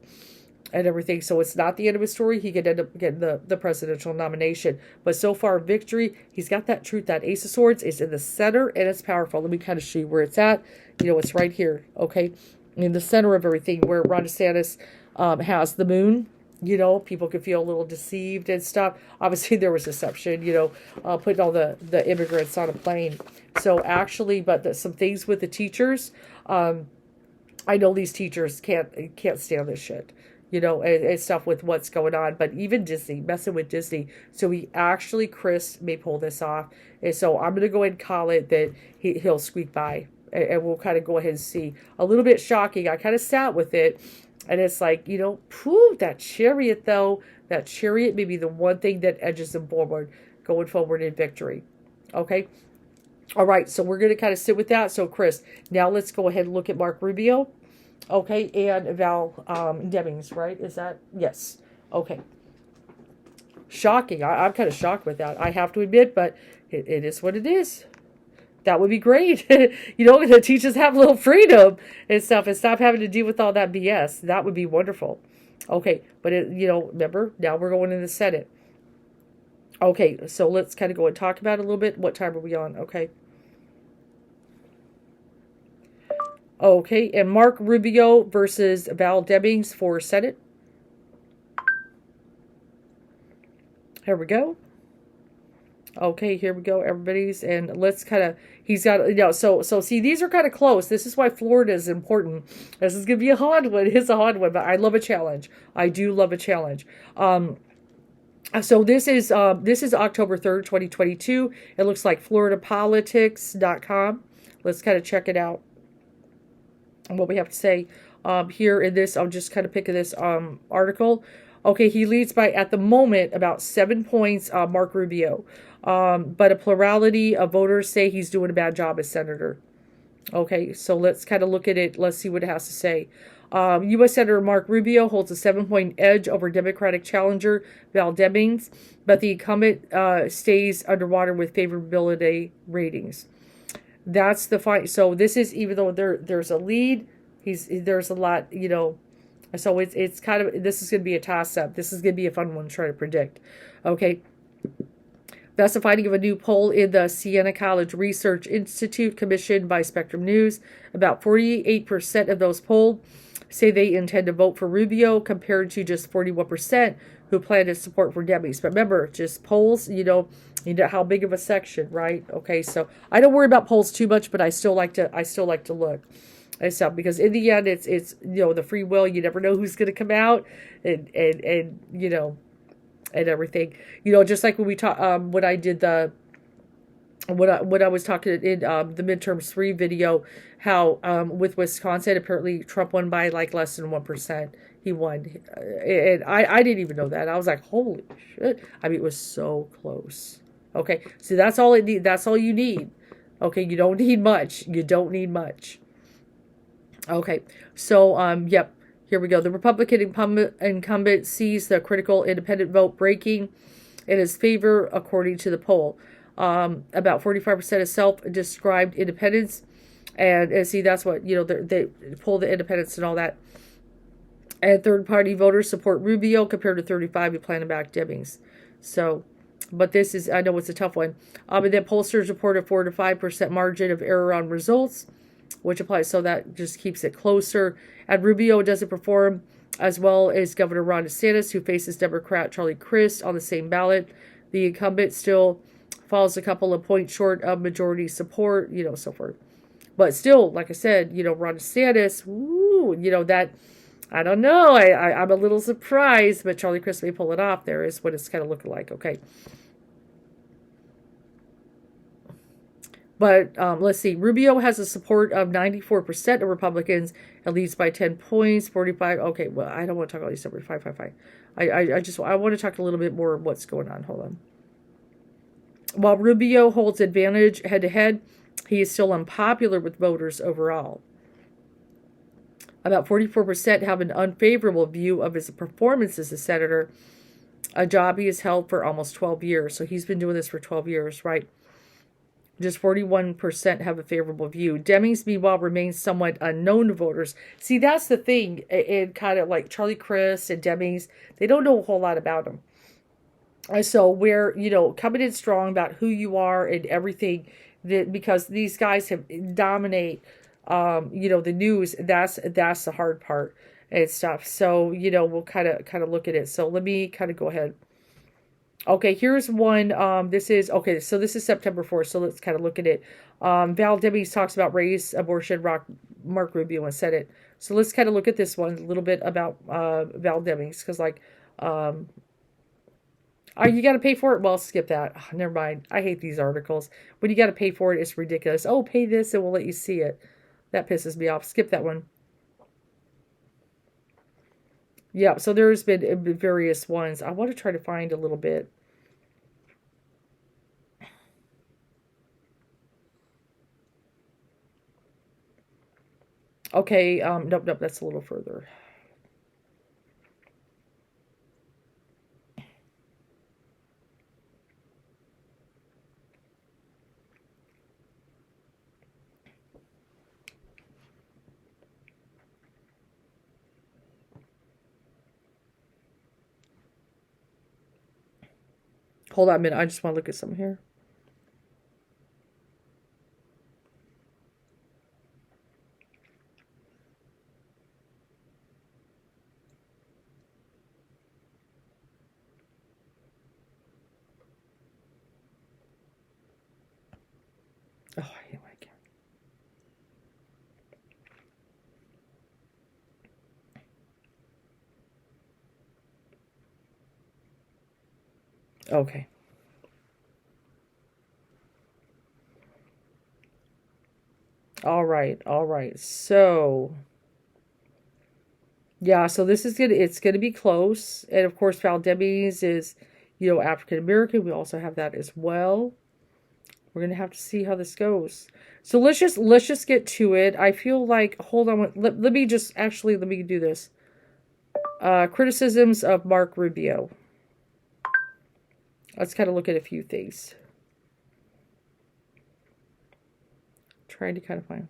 and everything. So it's not the end of his story. He could end up getting the presidential nomination. But so far, victory, he's got that truth. That Ace of Swords is in the center, and it's powerful. Let me kind of show you where it's at. It's right here, okay? In the center of everything, where Ron DeSantis has the moon. People could feel a little deceived and stuff. Obviously, there was deception, putting all the immigrants on a plane. So actually, but some things with the teachers, I know these teachers can't stand this shit, and stuff with what's going on. But even Disney, messing with Disney. So Chris may pull this off. And so I'm going to go ahead and call it that he'll squeak by. And we'll kind of go ahead and see. A little bit shocking. I kind of sat with it. And it's like, that chariot, though. That chariot may be the one thing that edges them forward, going forward in victory. Okay? All right, so we're going to kind of sit with that. So, Chris, now let's go ahead and look at Mark Rubio. Okay, and Val Demings, right? Is that? Yes. Okay. Shocking. I'm kind of shocked with that, I have to admit, but it is what it is. That would be great. The teachers have a little freedom and stuff and stop having to deal with all that BS. That would be wonderful. Okay, but remember, now we're going in the Senate. Okay, so let's kind of go and talk about it a little bit. What time are we on? Okay. Okay, and Mark Rubio versus Val Demings for Senate. Here we go. Okay, here we go, everybody's, and let's kind of, he's got, so see, these are kind of close. This is why Florida is important. This is going to be a hard one. It's a hard one, but I love a challenge. I do love a challenge. So this is October 3rd, 2022. It looks like floridapolitics.com. Let's kind of check it out and what we have to say here in this. I'll just kind of pick this article. Okay, he leads by, at the moment, about 7 points, Mark Rubio. But a plurality of voters say he's doing a bad job as senator. Okay, so let's kind of look at it. Let's see what it has to say. U.S. Senator Mark Rubio holds a 7-point edge over Democratic challenger Val Demings, but the incumbent stays underwater with favorability ratings. That's the fight. So this is, even though there's a lead, there's a lot, So it's kind of, this is going to be a toss-up. This is going to be a fun one to try to predict. Okay. That's the finding of a new poll in the Siena College Research Institute commissioned by Spectrum News. About 48% of those polled say they intend to vote for Rubio, compared to just 41% who plan to support for Demings. But remember, just polls, you know how big of a section, right? Okay, so I don't worry about polls too much, but I still like to look and stuff, because in the end, it's the free will. You never know who's going to come out, and and everything. Just like when we talk, when I did when I was talking in the midterms 3 video, how with Wisconsin, apparently Trump won by like less than 1%. he won. And I didn't even know that. I was like, holy shit. I mean, it was so close. Okay, so that's all it need. That's all you need. Okay, you don't need much. You don't need much. Okay, so yep, here we go. The Republican incumbent sees the critical independent vote breaking in his favor, according to the poll. About 45% of self-described independents, and see that's what they poll the independents and all that. And third-party voters support Rubio compared to 35 who plan to back Demings. So, but this is, I know it's a tough one. And then pollsters report a 4 to 5% margin of error on results, which applies, so that just keeps it closer. And Rubio doesn't perform as well as Governor Ron DeSantis, who faces Democrat Charlie Crist on the same ballot. The incumbent still falls a couple of points short of majority support, so forth. But still, like I said, Ron DeSantis, that, I don't know. I'm a little surprised, but Charlie Crist may pull it off. There is what it's kind of looking like. Okay. But let's see. Rubio has a support of 94% of Republicans and leads by 10 points, 45. Okay, well, I don't want to talk about these numbers. 5. I want to talk a little bit more of what's going on. Hold on. While Rubio holds advantage head-to-head, he is still unpopular with voters overall. About 44% have an unfavorable view of his performance as a senator, a job he has held for almost 12 years. So he's been doing this for 12 years, right? Just 41% have a favorable view. Demings, meanwhile, remain somewhat unknown to voters. See, that's the thing. It kind of like Charlie Crist and Demings, they don't know a whole lot about him. So we're, coming in strong about who you are and everything, that because these guys have dominate, the news. That's the hard part and stuff. So, we'll kind of look at it. So let me kind of go ahead. Okay, here's one. This is September 4th. So let's kind of look at it. Val Demings talks about race, abortion, Mark Rubio, and Senate. So let's kind of look at this one a little bit about Val Demings, because you got to pay for it? Well, skip that. Oh, never mind. I hate these articles. When you got to pay for it, it's ridiculous. Oh, pay this and we'll let you see it. That pisses me off. Skip that one. Yeah, so there's been various ones. I want to try to find a little bit. Okay, nope, that's a little further. Hold on a minute. I just want to look at some here. Oh, I hate my camera. Okay. All right. So, yeah, so this is it's gonna be close. And of course, Val Demings is, African American. We also have that as well. We're gonna have to see how this goes. So let's just get to it. I feel like, hold on, let me do this. Criticisms of Mark Rubio. Let's kind of look at a few things. Trying to kind of find.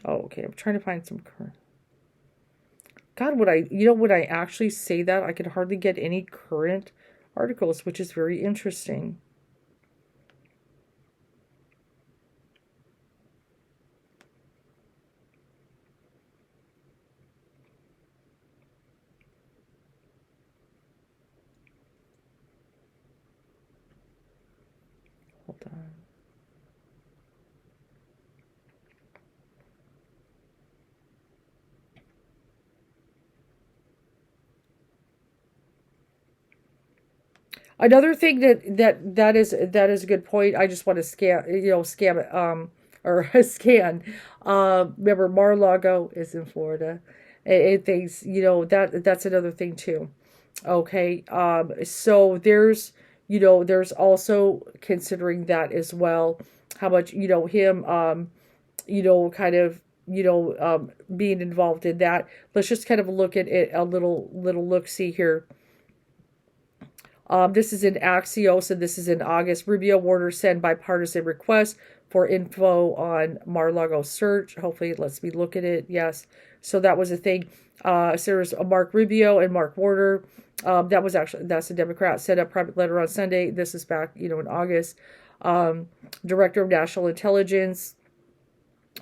Oh, okay. I'm trying to find some current. God, when I actually say that, I could hardly get any current articles, which is very interesting. Hold on. Another thing that is a good point. I just want to scam it, or scan. Remember, Mar-a-Lago is in Florida. It thinks, that's another thing too. Okay. So there's also considering that as well. How much, him, kind of, being involved in that. Let's just kind of look at it a little look see here. This is in Axios, and this is in August. Rubio Warner send bipartisan request for info on Mar-a-Lago search. Hopefully it lets me look at it. Yes. So that was a thing. So there's Mark Rubio and Mark Warner. That's a Democrat, sent a private letter on Sunday. This is back, in August. Director of National Intelligence,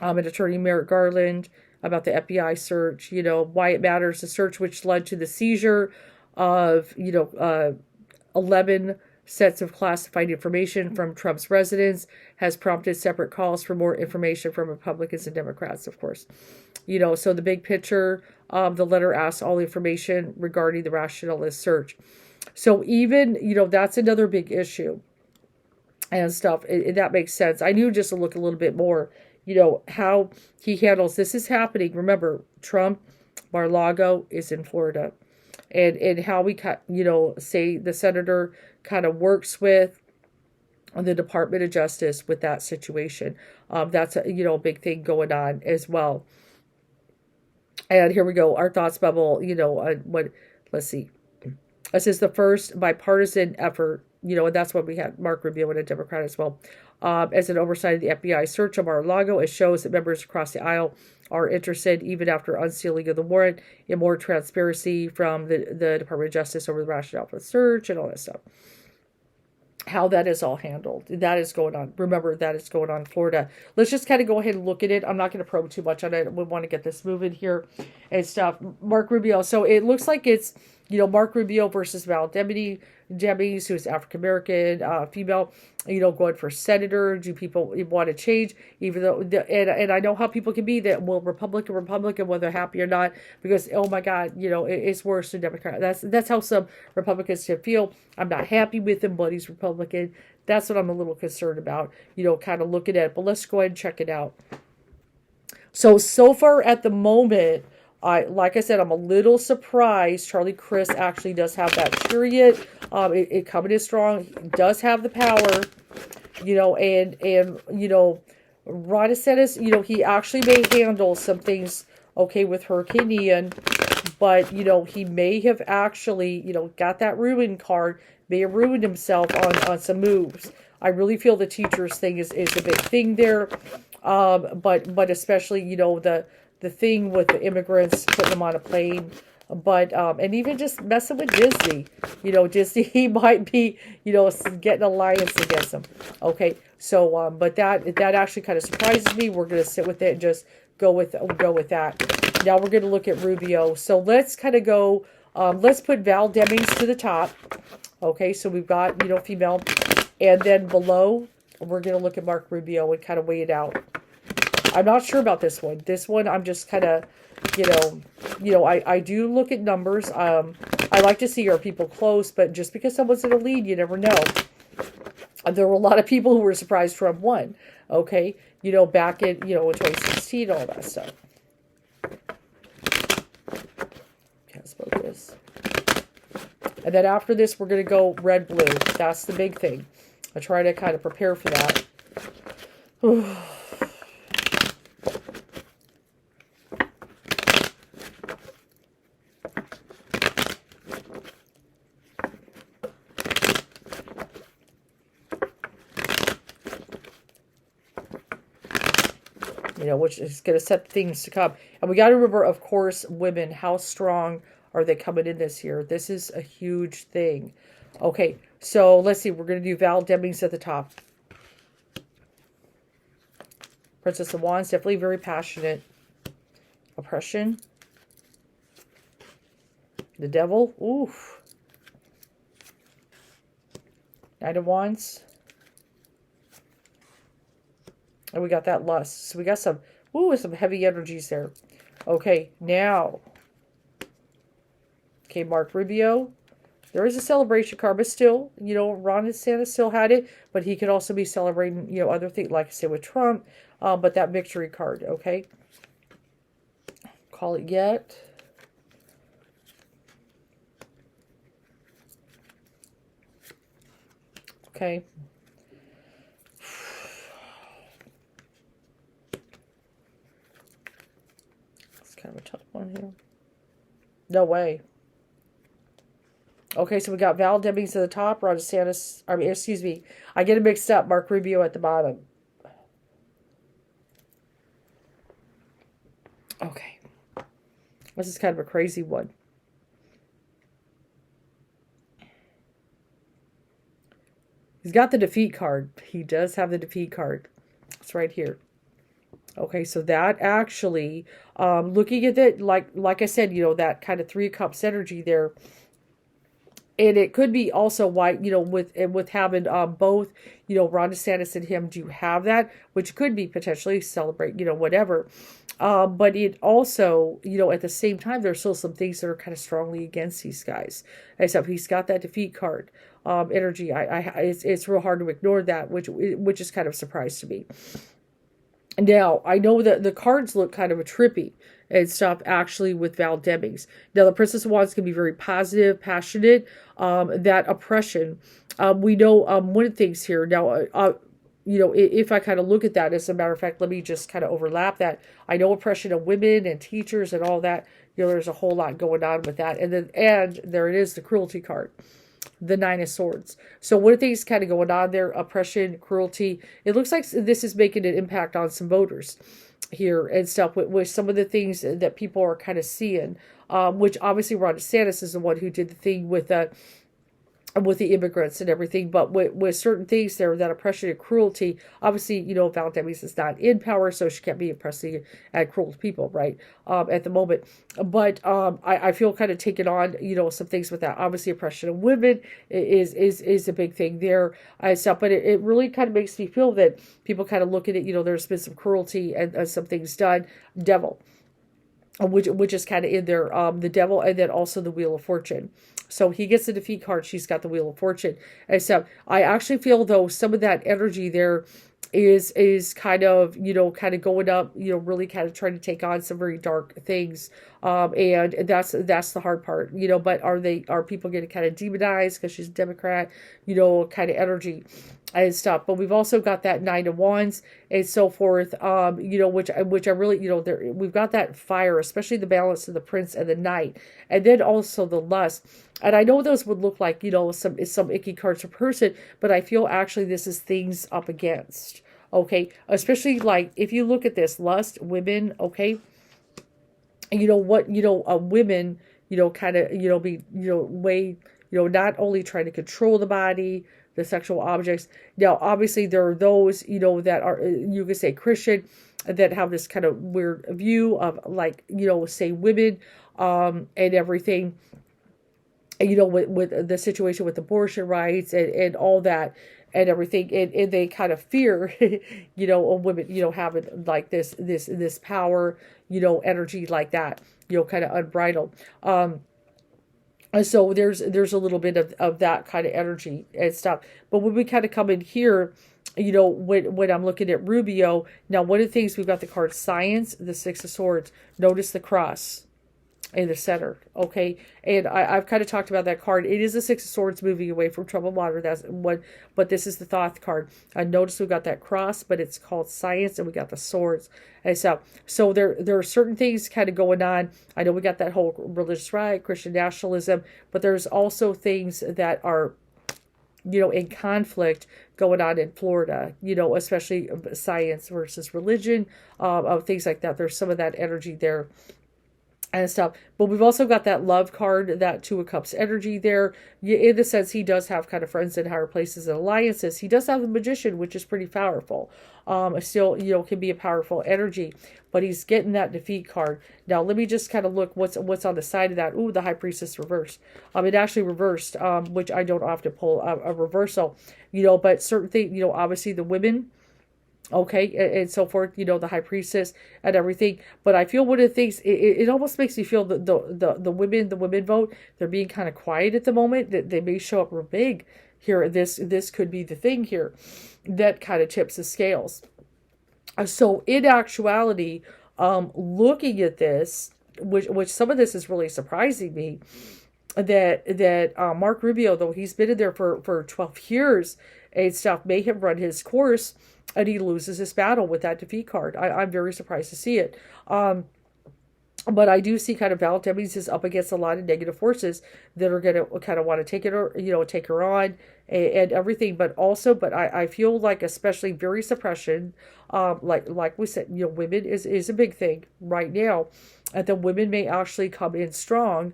and Attorney Merrick Garland about the FBI search, why it matters, the search which led to the seizure of, 11 sets of classified information from Trump's residence has prompted separate calls for more information from Republicans and Democrats, of course. So the big picture, the letter asks all information regarding the rationale of this search. So even, that's another big issue and stuff. That makes sense. I knew just to look a little bit more, how he handles this is happening. Remember, Trump, Mar-a-Lago is in Florida. And how we, say the senator kind of works with the Department of Justice with that situation. That's a big thing going on as well. And here we go. Our thoughts bubble, on let's see. This is the first bipartisan effort, and that's what we had Mark Rubio and a Democrat as well. As an oversight of the FBI search of Mar-a-Lago, it shows that members across the aisle are interested, even after unsealing of the warrant, in more transparency from the Department of Justice over the rationale for the search and all that stuff. How that is all handled. That is going on. Remember, that is going on in Florida. Let's just kind of go ahead and look at it. I'm not going to probe too much on it. We want to get this moving here and stuff. Mark Rubio. So it looks like it's, Mark Rubio versus Val Demings, who is African-American, female, going for senator. Do people want to change? Even though, and I know how people can be that, well, Republican, whether they're happy or not, because, oh my God, it's worse than Democrat. That's how some Republicans can feel. I'm not happy with him, but he's Republican. That's what I'm a little concerned about, kind of looking at it. But let's go ahead and check it out. So far at the moment, like I said, I'm a little surprised. Charlie Crist actually does have that chariot. It coming in strong. He does have the power, and Ron DeSantis, he actually may handle some things okay with Hurricane Ian, but, he may have actually, got that ruin card, may have ruined himself on some moves. I really feel the teachers thing is a big thing there. But especially, the thing with the immigrants, putting them on a plane, but, and even just messing with Disney, Disney, he might be, getting alliance against them. Okay. So, but that actually kind of surprises me. We're going to sit with it and just go with that. Now we're going to look at Rubio. So let's kind of go, let's put Val Demings to the top. Okay. So we've got, female, and then below, we're going to look at Mark Rubio and kind of weigh it out. I'm not sure about this one. This one, I'm just kind of, I do look at numbers. I like to see, are people close, but just because someone's in a lead, you never know. There were a lot of people who were surprised Trump won. Okay. Back in, in 2016, all that stuff. Can't focus. And then after this, we're going to go red, blue. That's the big thing. I try to kind of prepare for that. Which is going to set things to come. And we got to remember, of course, women, how strong are they coming in this year? This is a huge thing. Okay, so let's see. We're going to do Val Demings at the top. Princess of Wands, definitely very passionate. Oppression. The Devil. Oof. Knight of Wands. And we got that Lust. So we got some heavy energies there. Okay, now. Okay, Mark Rubio. There is a celebration card, but still, Ron DeSantis still had it, but he could also be celebrating, other things, like I said, with Trump, but that victory card, okay? Call it yet. Okay. It's kind of a tough one here. No way. Okay, so we got Val Demings at the top, Ron DeSantis, excuse me, I get it mixed up, Mark Rubio at the bottom. Okay. This is kind of a crazy one. He's got the defeat card. He does have the defeat card. It's right here. Okay, so that actually, looking at it, like I said, that kind of 3 of Cups energy there. And it could be also why, with having both, Ron DeSantis and him do have that, which could be potentially celebrate, whatever. But it also, at the same time, there's still some things that are kind of strongly against these guys. Except he's got that defeat card energy. It's real hard to ignore that, which is kind of a surprise to me. Now, I know that the cards look kind of a trippy and stuff, actually, with Val Demings. Now, the Princess of Wands can be very positive, passionate. That oppression, we know one of the things here. Now, if I kind of look at that, as a matter of fact, let me just kind of overlap that. I know oppression of women and teachers and all that. There's a whole lot going on with that. And there it is, the cruelty card. The 9 of Swords. So what are things kind of going on there? Oppression, cruelty. It looks like this is making an impact on some voters here and stuff with some of the things that people are kind of seeing. Which obviously Ron DeSantis is the one who did the thing with the immigrants and everything, but with certain things there, that oppression and cruelty, obviously, Val Demings is not in power, so she can't be oppressing and cruel to people, right, at the moment. But I feel kind of taken on, some things with that. Obviously, oppression of women is a big thing there and stuff, but it really kind of makes me feel that people kind of look at it, there's been some cruelty and some things done. Devil, which is kind of in there, the Devil, and then also the Wheel of Fortune. So he gets the defeat card. She's got the Wheel of Fortune. And so I actually feel, though, some of that energy there is kind of, kind of going up, really kind of trying to take on some very dark things. And that's the hard part, but are people getting kind of demonized because she's a Democrat, kind of energy and stuff. But we've also got that 9 of Wands and so forth, which I really, we've got that fire, especially the balance of the Prince and the Knight, and then also the Lust. And I know those would look like, some icky cards per person, but I feel actually this is things up against, okay? Especially like, if you look at this, lust, women, okay? Women, kind of, be, way, not only trying to control the body, the sexual objects. Now, obviously, there are those, that are, you could say Christian, that have this kind of weird view of, like, say women, and everything, with the situation with abortion rights and all that and everything, and they kind of fear, women, having like this power, energy like that, kind of unbridled. And so there's a little bit of that kind of energy and stuff. But when we kind of come in here, when I'm looking at Rubio, now one of the things, we've got the card Science, the 6 of Swords. Notice the cross in the center, okay? And I've kind of talked about that card. It is the 6 of Swords moving away from troubled water. That's one, but this is the Thoth card. I noticed we've got that cross, but it's called Science, and we got the swords. And so there are certain things kind of going on. I know we got that whole religious right, Christian nationalism, but there's also things that are, in conflict going on in Florida, especially science versus religion, of things like that. There's some of that energy there and stuff. But we've also got that Love card, that 2 of Cups energy there. In the sense, he does have kind of friends in higher places and alliances. He does have the Magician, which is pretty powerful. Still, can be a powerful energy. But he's getting that defeat card. Now, let me just kind of look what's on the side of that. Ooh, the High Priestess reversed. It actually reversed, which I don't often pull a reversal. But certain things, obviously the women, Okay, and so forth, you know, the high priestess and everything. But I feel one of the things, it almost makes me feel that the women vote, they're being kind of quiet at the moment, that they may show up real big here. This could be the thing here that kind of tips the scales. So in actuality, looking at this, which some of this is really surprising me, that Mark Rubio, though he's been in there for 12 years and stuff, may have run his course and he loses his battle with that defeat card. I'm very surprised to see it. But I do see kind of Val Demings is up against a lot of negative forces that are going to kind of want to take it, or, you know, take her on and everything. But also, I feel like especially very suppression, like we said, you know, women is a big thing right now. And the women may actually come in strong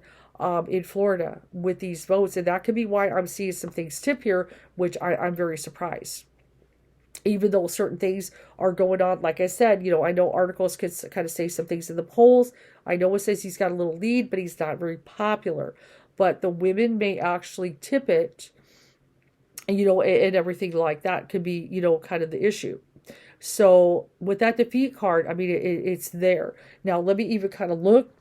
in Florida with these votes. And that could be why I'm seeing some things tip here, which I'm very surprised. Even though certain things are going on, like I said, you know, I know articles could kind of say some things in the polls. I know it says he's got a little lead, but he's not very popular. But the women may actually tip it, you know, and everything like that could be, you know, kind of the issue. So with that defeat card, I mean, it's there. Now, let me even kind of look.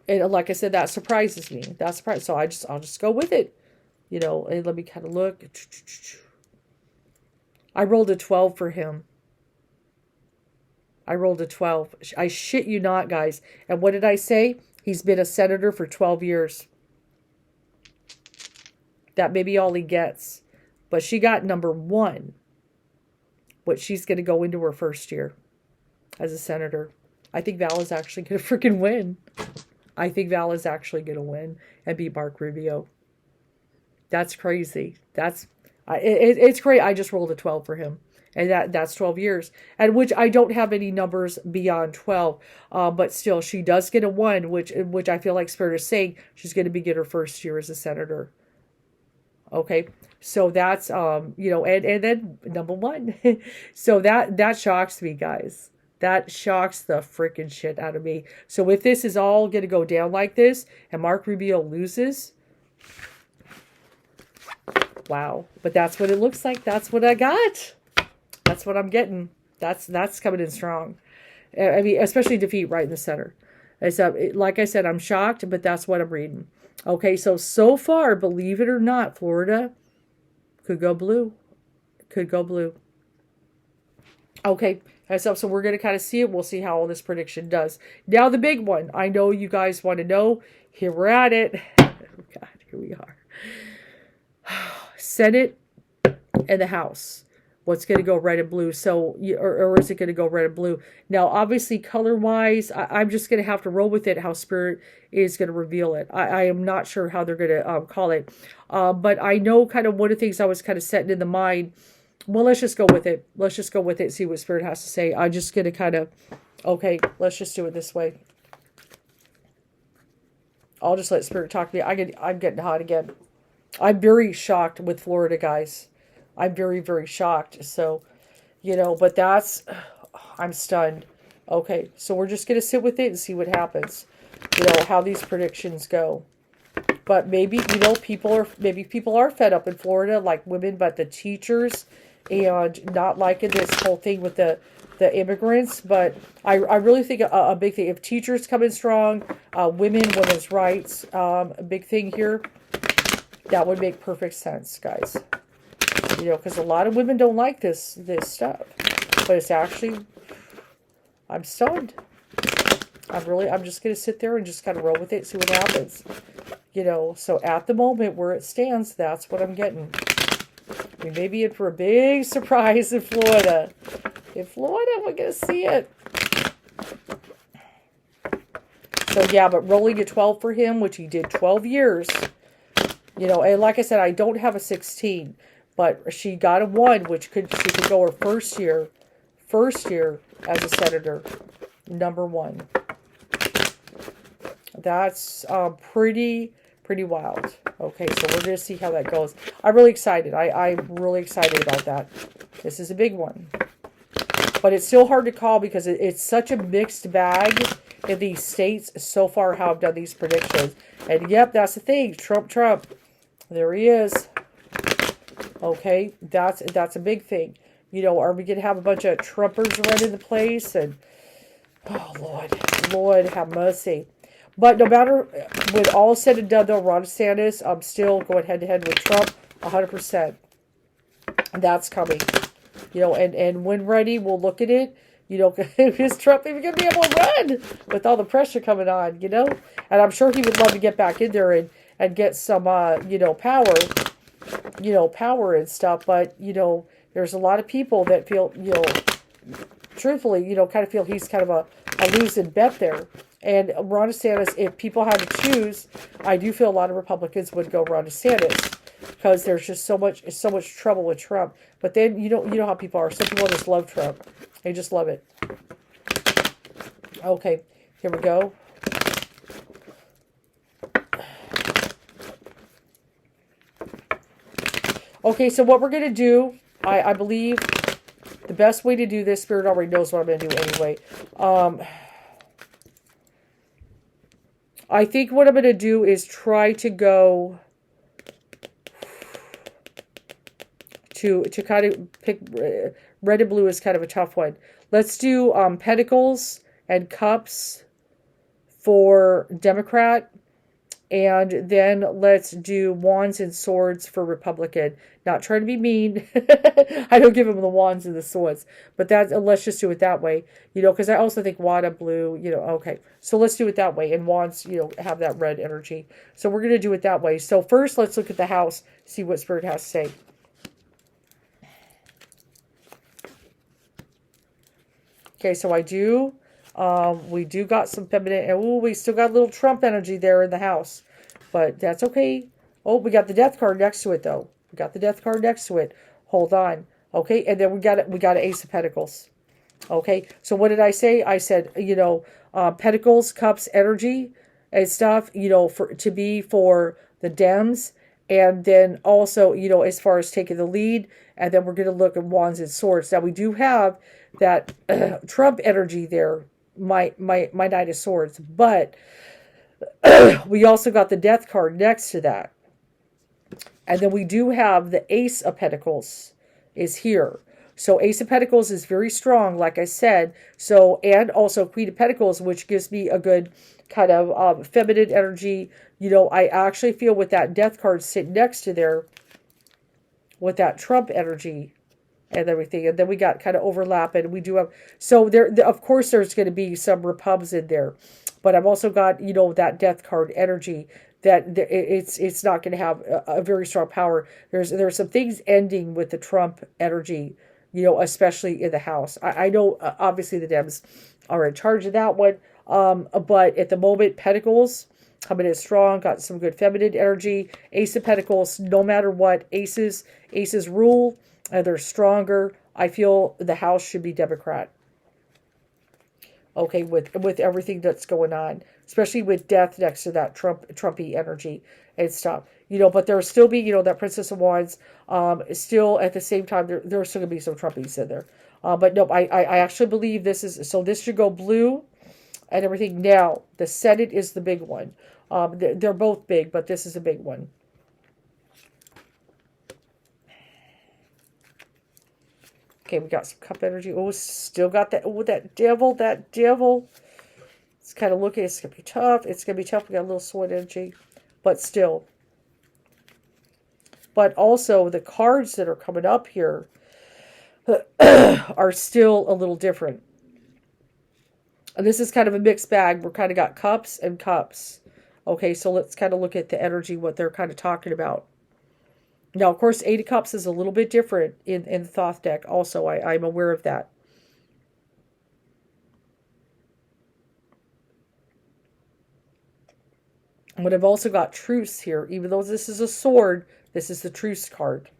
And like I said, that surprises me. That's surprising. So I'll just go with it, you know, and let me kind of look. I rolled a 12 for him. I rolled a 12. I shit you not, guys. And what did I say? He's been a senator for 12 years. That may be all he gets. But she got number 1. But she's going to go into her first year as a senator. I think Val is actually going to freaking win. I think Val is actually going to win and beat Mark Rubio. That's crazy. It's great. I just rolled a 12 for him. And that's 12 years. And which I don't have any numbers beyond 12. But still, she does get a 1, which I feel like Spirit is saying she's going to begin her first year as a senator. Okay. So that's, you know, and then number 1. So that shocks me, guys. That shocks the freaking shit out of me. So if this is all going to go down like this and Mark Rubio loses, wow. But that's what it looks like. That's what I got. That's what I'm getting. That's coming in strong. I mean, especially defeat right in the center. Like I said, I'm shocked, but that's what I'm reading. Okay, so far, believe it or not, Florida could go blue. Could go blue. Okay, so we're going to kind of see it. We'll see how all this prediction does. Now the big one. I know you guys want to know. Here we're at it. Oh God, here we are. Senate and the House. What's going to go red and blue? So, or is it going to go red and blue? Now, obviously, color-wise, I'm just going to have to roll with it, how Spirit is going to reveal it. I am not sure how they're going to call it. But I know kind of one of the things I was kind of setting in the mind. Well, let's just go with it. Let's just go with it and see what Spirit has to say. I'm just going to kind of, okay, let's just do it this way. I'll just let Spirit talk to me. I'm getting hot again. I'm very shocked with Florida, guys. I'm very, very shocked. So, you know, but I'm stunned. Okay, so we're just going to sit with it and see what happens. You know, how these predictions go. But maybe, you know, people are fed up in Florida, like women, but the teachers, and not liking this whole thing with the immigrants. But I really think a big thing, if teachers come in strong, women's rights, a big thing here, that would make perfect sense, guys. You know, because a lot of women don't like this stuff. But it's actually, I'm stunned. I'm just going to sit there and just kind of roll with it, see what happens. You know, so at the moment where it stands, that's what I'm getting. We may be in for a big surprise in Florida. In Florida, we're going to see it. So yeah, but rolling a 12 for him, which he did 12 years. You know, and like I said, I don't have a 16. But she got a 1, which she could go her first year as a senator, number 1. That's pretty wild. Okay, so we're going to see how that goes. I'm really excited. I'm really excited about that. This is a big one. But it's still hard to call because it's such a mixed bag in these states so far how I've done these predictions. And yep, that's the thing. Trump. There he is. Okay, that's a big thing. Are we going to have a bunch of Trumpers running the place? And, oh, Lord, have mercy. But no matter, when all is said and done, though, Ron DeSantis, I'm still going head-to-head with Trump 100%. That's coming. And when ready, we'll look at it. Is Trump even going to be able to run with all the pressure coming on, And I'm sure he would love to get back in there and get some, power, power and stuff. But, there's a lot of people that feel, truthfully, kind of feel he's kind of a losing bet there. And Ron DeSantis, if people had to choose, I do feel a lot of Republicans would go Ron DeSantis because there's just so much trouble with Trump. But then you know how people are. Some people just love Trump. They just love it. Okay, here we go. Okay, so what we're going to do, I believe the best way to do this, Spirit already knows what I'm going to do anyway. I think what I'm going to do is try to go to kind of pick, red and blue is kind of a tough one. Let's do Pentacles and Cups for Democrat. And then let's do Wands and Swords for Republican. Not trying to be mean. I don't give them the Wands and the Swords. But let's just do it that way. Because I also think Wada blue, okay. So let's do it that way. And Wands, have that red energy. So we're going to do it that way. So first, let's look at the house. See what Spirit has to say. Okay, so we do got some feminine, and we still got a little Trump energy there in the house, but that's okay. Oh, we got the Death card next to it, though. We got the Death card next to it. Hold on. Okay, and then we got an Ace of Pentacles. Okay, so what did I say? I said, Pentacles, Cups, energy and stuff, for the Dems, and then also, as far as taking the lead, and then we're going to look at Wands and Swords. Now, we do have that Trump energy there, my Knight of Swords, but we also got the Death card next to that. And then we do have the Ace of Pentacles is here. So Ace of Pentacles is very strong, like I said. So, and also Queen of Pentacles, which gives me a good kind of feminine energy. I actually feel with that Death card sitting next to there, with that Trump energy and everything. And then we got kind of overlap, and we do have, so there, of course, there's going to be some Repubs in there, but I've also got, that Death card energy that it's not going to have a very strong power. There's some things ending with the Trump energy, especially in the house. I know, obviously, the Dems are in charge of that one, but at the moment, Pentacles coming in strong, got some good feminine energy. Ace of Pentacles, no matter what, aces rule, and they're stronger. I feel the house should be Democrat. Okay, with everything that's going on, especially with Death next to that Trumpy energy and stuff. But there'll still be, that Princess of Wands, still at the same time, there's still going to be some Trumpies in there. But no, I actually believe this should go blue and everything. Now, the Senate is the big one. They're both big, but this is a big one. Okay, we got some Cup energy. Oh, still got that. Oh, that devil. It's kind of looking, it's going to be tough. It's going to be tough. We got a little Sword energy, but still. But also, the cards that are coming up here are still a little different. And this is kind of a mixed bag. We're kind of got Cups and Cups. Okay, so let's kind of look at the energy, what they're kind of talking about. Now, of course, Eight of Cups is a little bit different in the Thoth deck. Also, I'm aware of that. But I've also got Truce here. Even though this is a sword, this is the Truce card.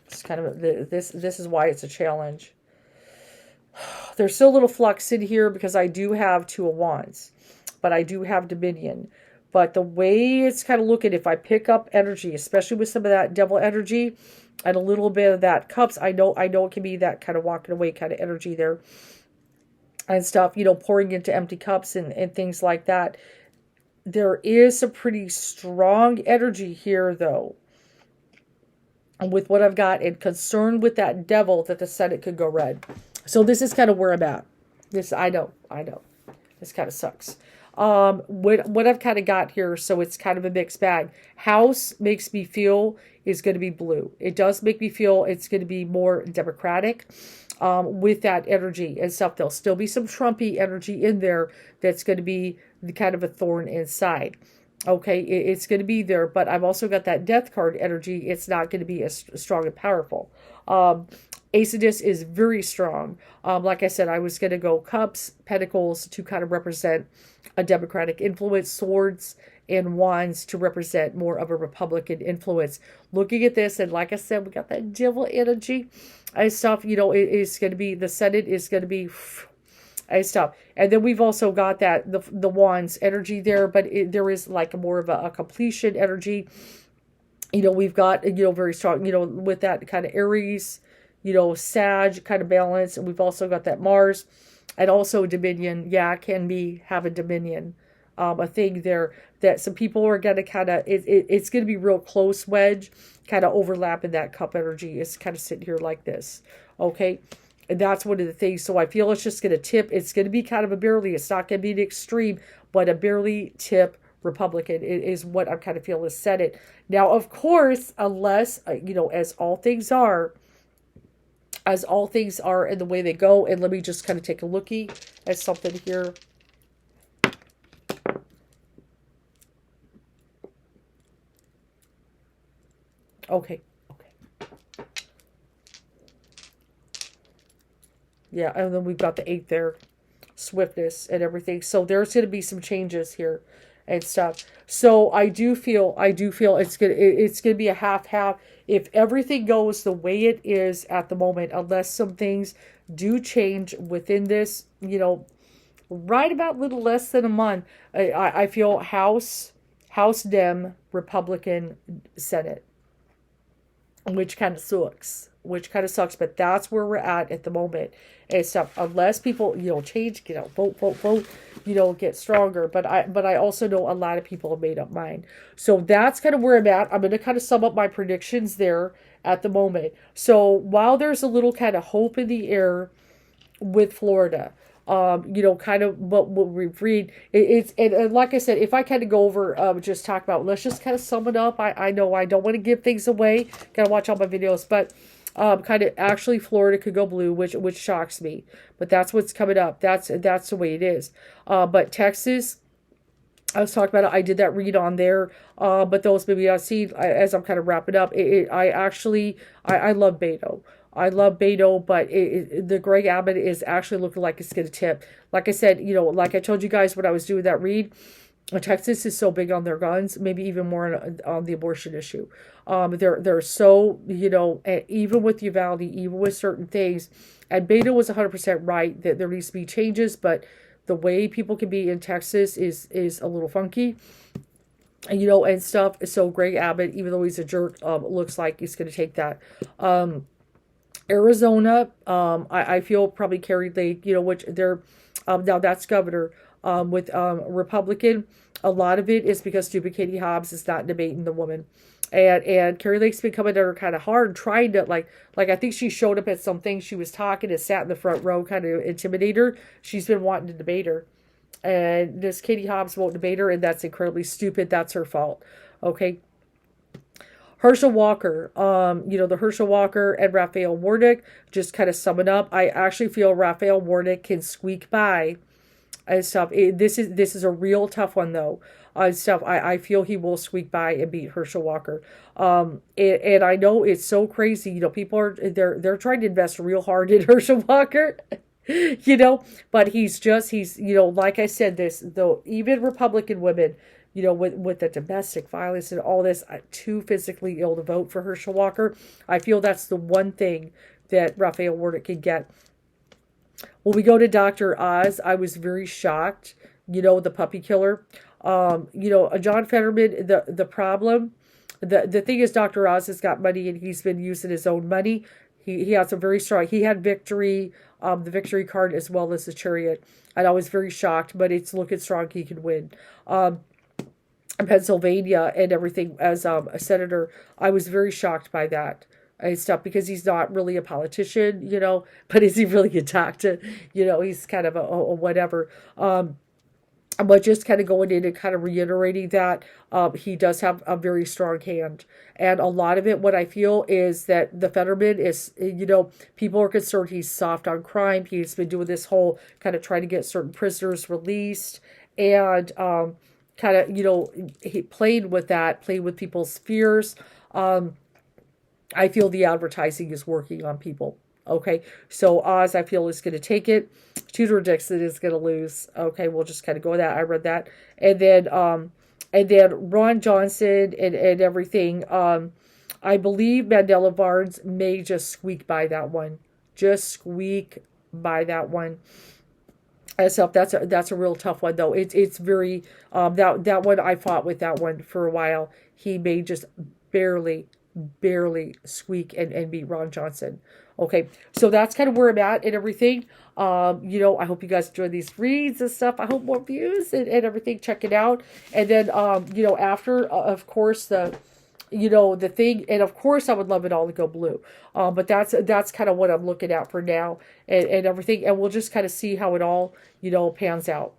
It's kind of this is why it's a challenge. There's still a little flux in here because I do have Two of Wands, but I do have Dominion. But the way it's kind of looking, if I pick up energy, especially with some of that devil energy, and a little bit of that cups. I know it can be that kind of walking away kind of energy there and stuff, pouring into empty cups and things like that. There is some pretty strong energy here, though, with what I've got, and concerned with that devil that the Senate could go red. So this is kind of where I'm at. I know. This kind of sucks. What I've kind of got here, so it's kind of a mixed bag. House makes me feel is going to be blue. It does make me feel it's going to be more Democratic. With that energy and stuff. There'll still be some Trumpy energy in there that's going to be the kind of a thorn inside. Okay, it's going to be there, but I've also got that death card energy. It's not going to be as strong and powerful. Ace of Discs is very strong. Like I said, I was going to go Cups, Pentacles to kind of represent a Democratic influence, Swords and Wands to represent more of a Republican influence. Looking at this, and like I said, we got that devil energy and stuff. It is going to be, the Senate is going to be and stuff. And then we've also got that the Wands energy there, but there is like more of a completion energy. We've got, very strong, with that kind of Aries, Sag kind of balance. And we've also got that Mars and also Dominion. Yeah, can be have a Dominion. A thing there that some people are going to kind of, it's going to be real close wedge, kind of overlapping that cup energy. It's kind of sitting here like this. Okay. And that's one of the things. So I feel it's just going to tip. It's going to be kind of a barely, it's not going to be an extreme, but a barely tip Republican is what I'm kind of feeling is set it. Now, of course, unless, as all things are and the way they go. And let me just kind of take a lookie at something here. Okay. Yeah, and then we've got the 8 there. Swiftness and everything. So there's going to be some changes here and stuff. So I do feel it's gonna be a half. If everything goes the way it is at the moment, unless some things do change within this, right about little less than a month, I feel House Dem, Republican, Senate. Which kind of sucks, but that's where we're at the moment and stuff. Unless people, change, vote, get stronger. But I also know a lot of people have made up mind. So that's kind of where I'm at. I'm going to kind of sum up my predictions there at the moment. So while there's a little kind of hope in the air with Florida, kind of what we've read. And like I said, if I kind of go over, just talk about, let's just kind of sum it up. I know I don't want to give things away. Gotta watch all my videos, but kind of actually Florida could go blue, which shocks me. But that's what's coming up. That's the way it is. But Texas, I was talking about it. I did that read on there. But those maybe I'll see as I'm kind of wrapping up. I love Beto. I love Beto, but the Greg Abbott is actually looking like it's going to tip. Like I said, like I told you guys when I was doing that read, Texas is so big on their guns, maybe even more on the abortion issue. They're so, even with Uvalde, even with certain things, and Beto was 100% right that there needs to be changes, but the way people can be in Texas is a little funky. And stuff. So Greg Abbott, even though he's a jerk, looks like he's going to take that. Arizona, I feel probably Carrie Lake, which they're, now that's governor, with, Republican. A lot of it is because stupid Katie Hobbs is not debating the woman. And Carrie Lake's been coming at her kind of hard, trying to, like I think she showed up at something, she was talking and sat in the front row, kind of intimidate her. She's been wanting to debate her. And this Katie Hobbs won't debate her, and that's incredibly stupid. That's her fault. Okay. Herschel Walker, the Herschel Walker and Raphael Warnock, just kind of sum it up. I actually feel Raphael Warnock can squeak by and stuff. This is a real tough one though. Stuff. I feel he will squeak by and beat Herschel Walker. And I know it's so crazy. People are they're trying to invest real hard in Herschel Walker. But he's like I said, though, even Republican women, with the domestic violence and all this, too physically ill to vote for Herschel Walker. I feel that's the one thing that Raphael Warnock can get. When we go to Dr. Oz, I was very shocked, the puppy killer. John Fetterman, the problem the thing is, Dr. Oz has got money and he's been using his own money. He has a very strong. He had victory, the victory card as well as the chariot, and I was very shocked. But it's looking strong. He can win. Pennsylvania and everything as a senator, I was very shocked by that and stuff because he's not really a politician, but is he really a doctor? He's kind of a whatever. But just kind of going in and kind of reiterating that he does have a very strong hand. And a lot of it, what I feel is that the Fetterman is, people are concerned he's soft on crime. He's been doing this whole kind of trying to get certain prisoners released and kind of, he played with that, played with people's fears. I feel the advertising is working on people. Okay, so Oz, I feel, is going to take it. Tudor Dixon is going to lose. Okay, we'll just kind of go with that. I read that, and then Ron Johnson and everything. I believe Mandela Barnes may just squeak by that one. Just squeak by that one. Myself, that's a real tough one though. It's very that one I fought with that one for a while. He may just barely squeak and beat Ron Johnson. Okay, so that's kind of where I'm at and everything. I hope you guys enjoy these reads and stuff. I hope more views and everything. Check it out. And then, after, of course, the thing, and of course I would love it all to go blue. But that's kind of what I'm looking at for now and everything. And we'll just kind of see how it all, pans out.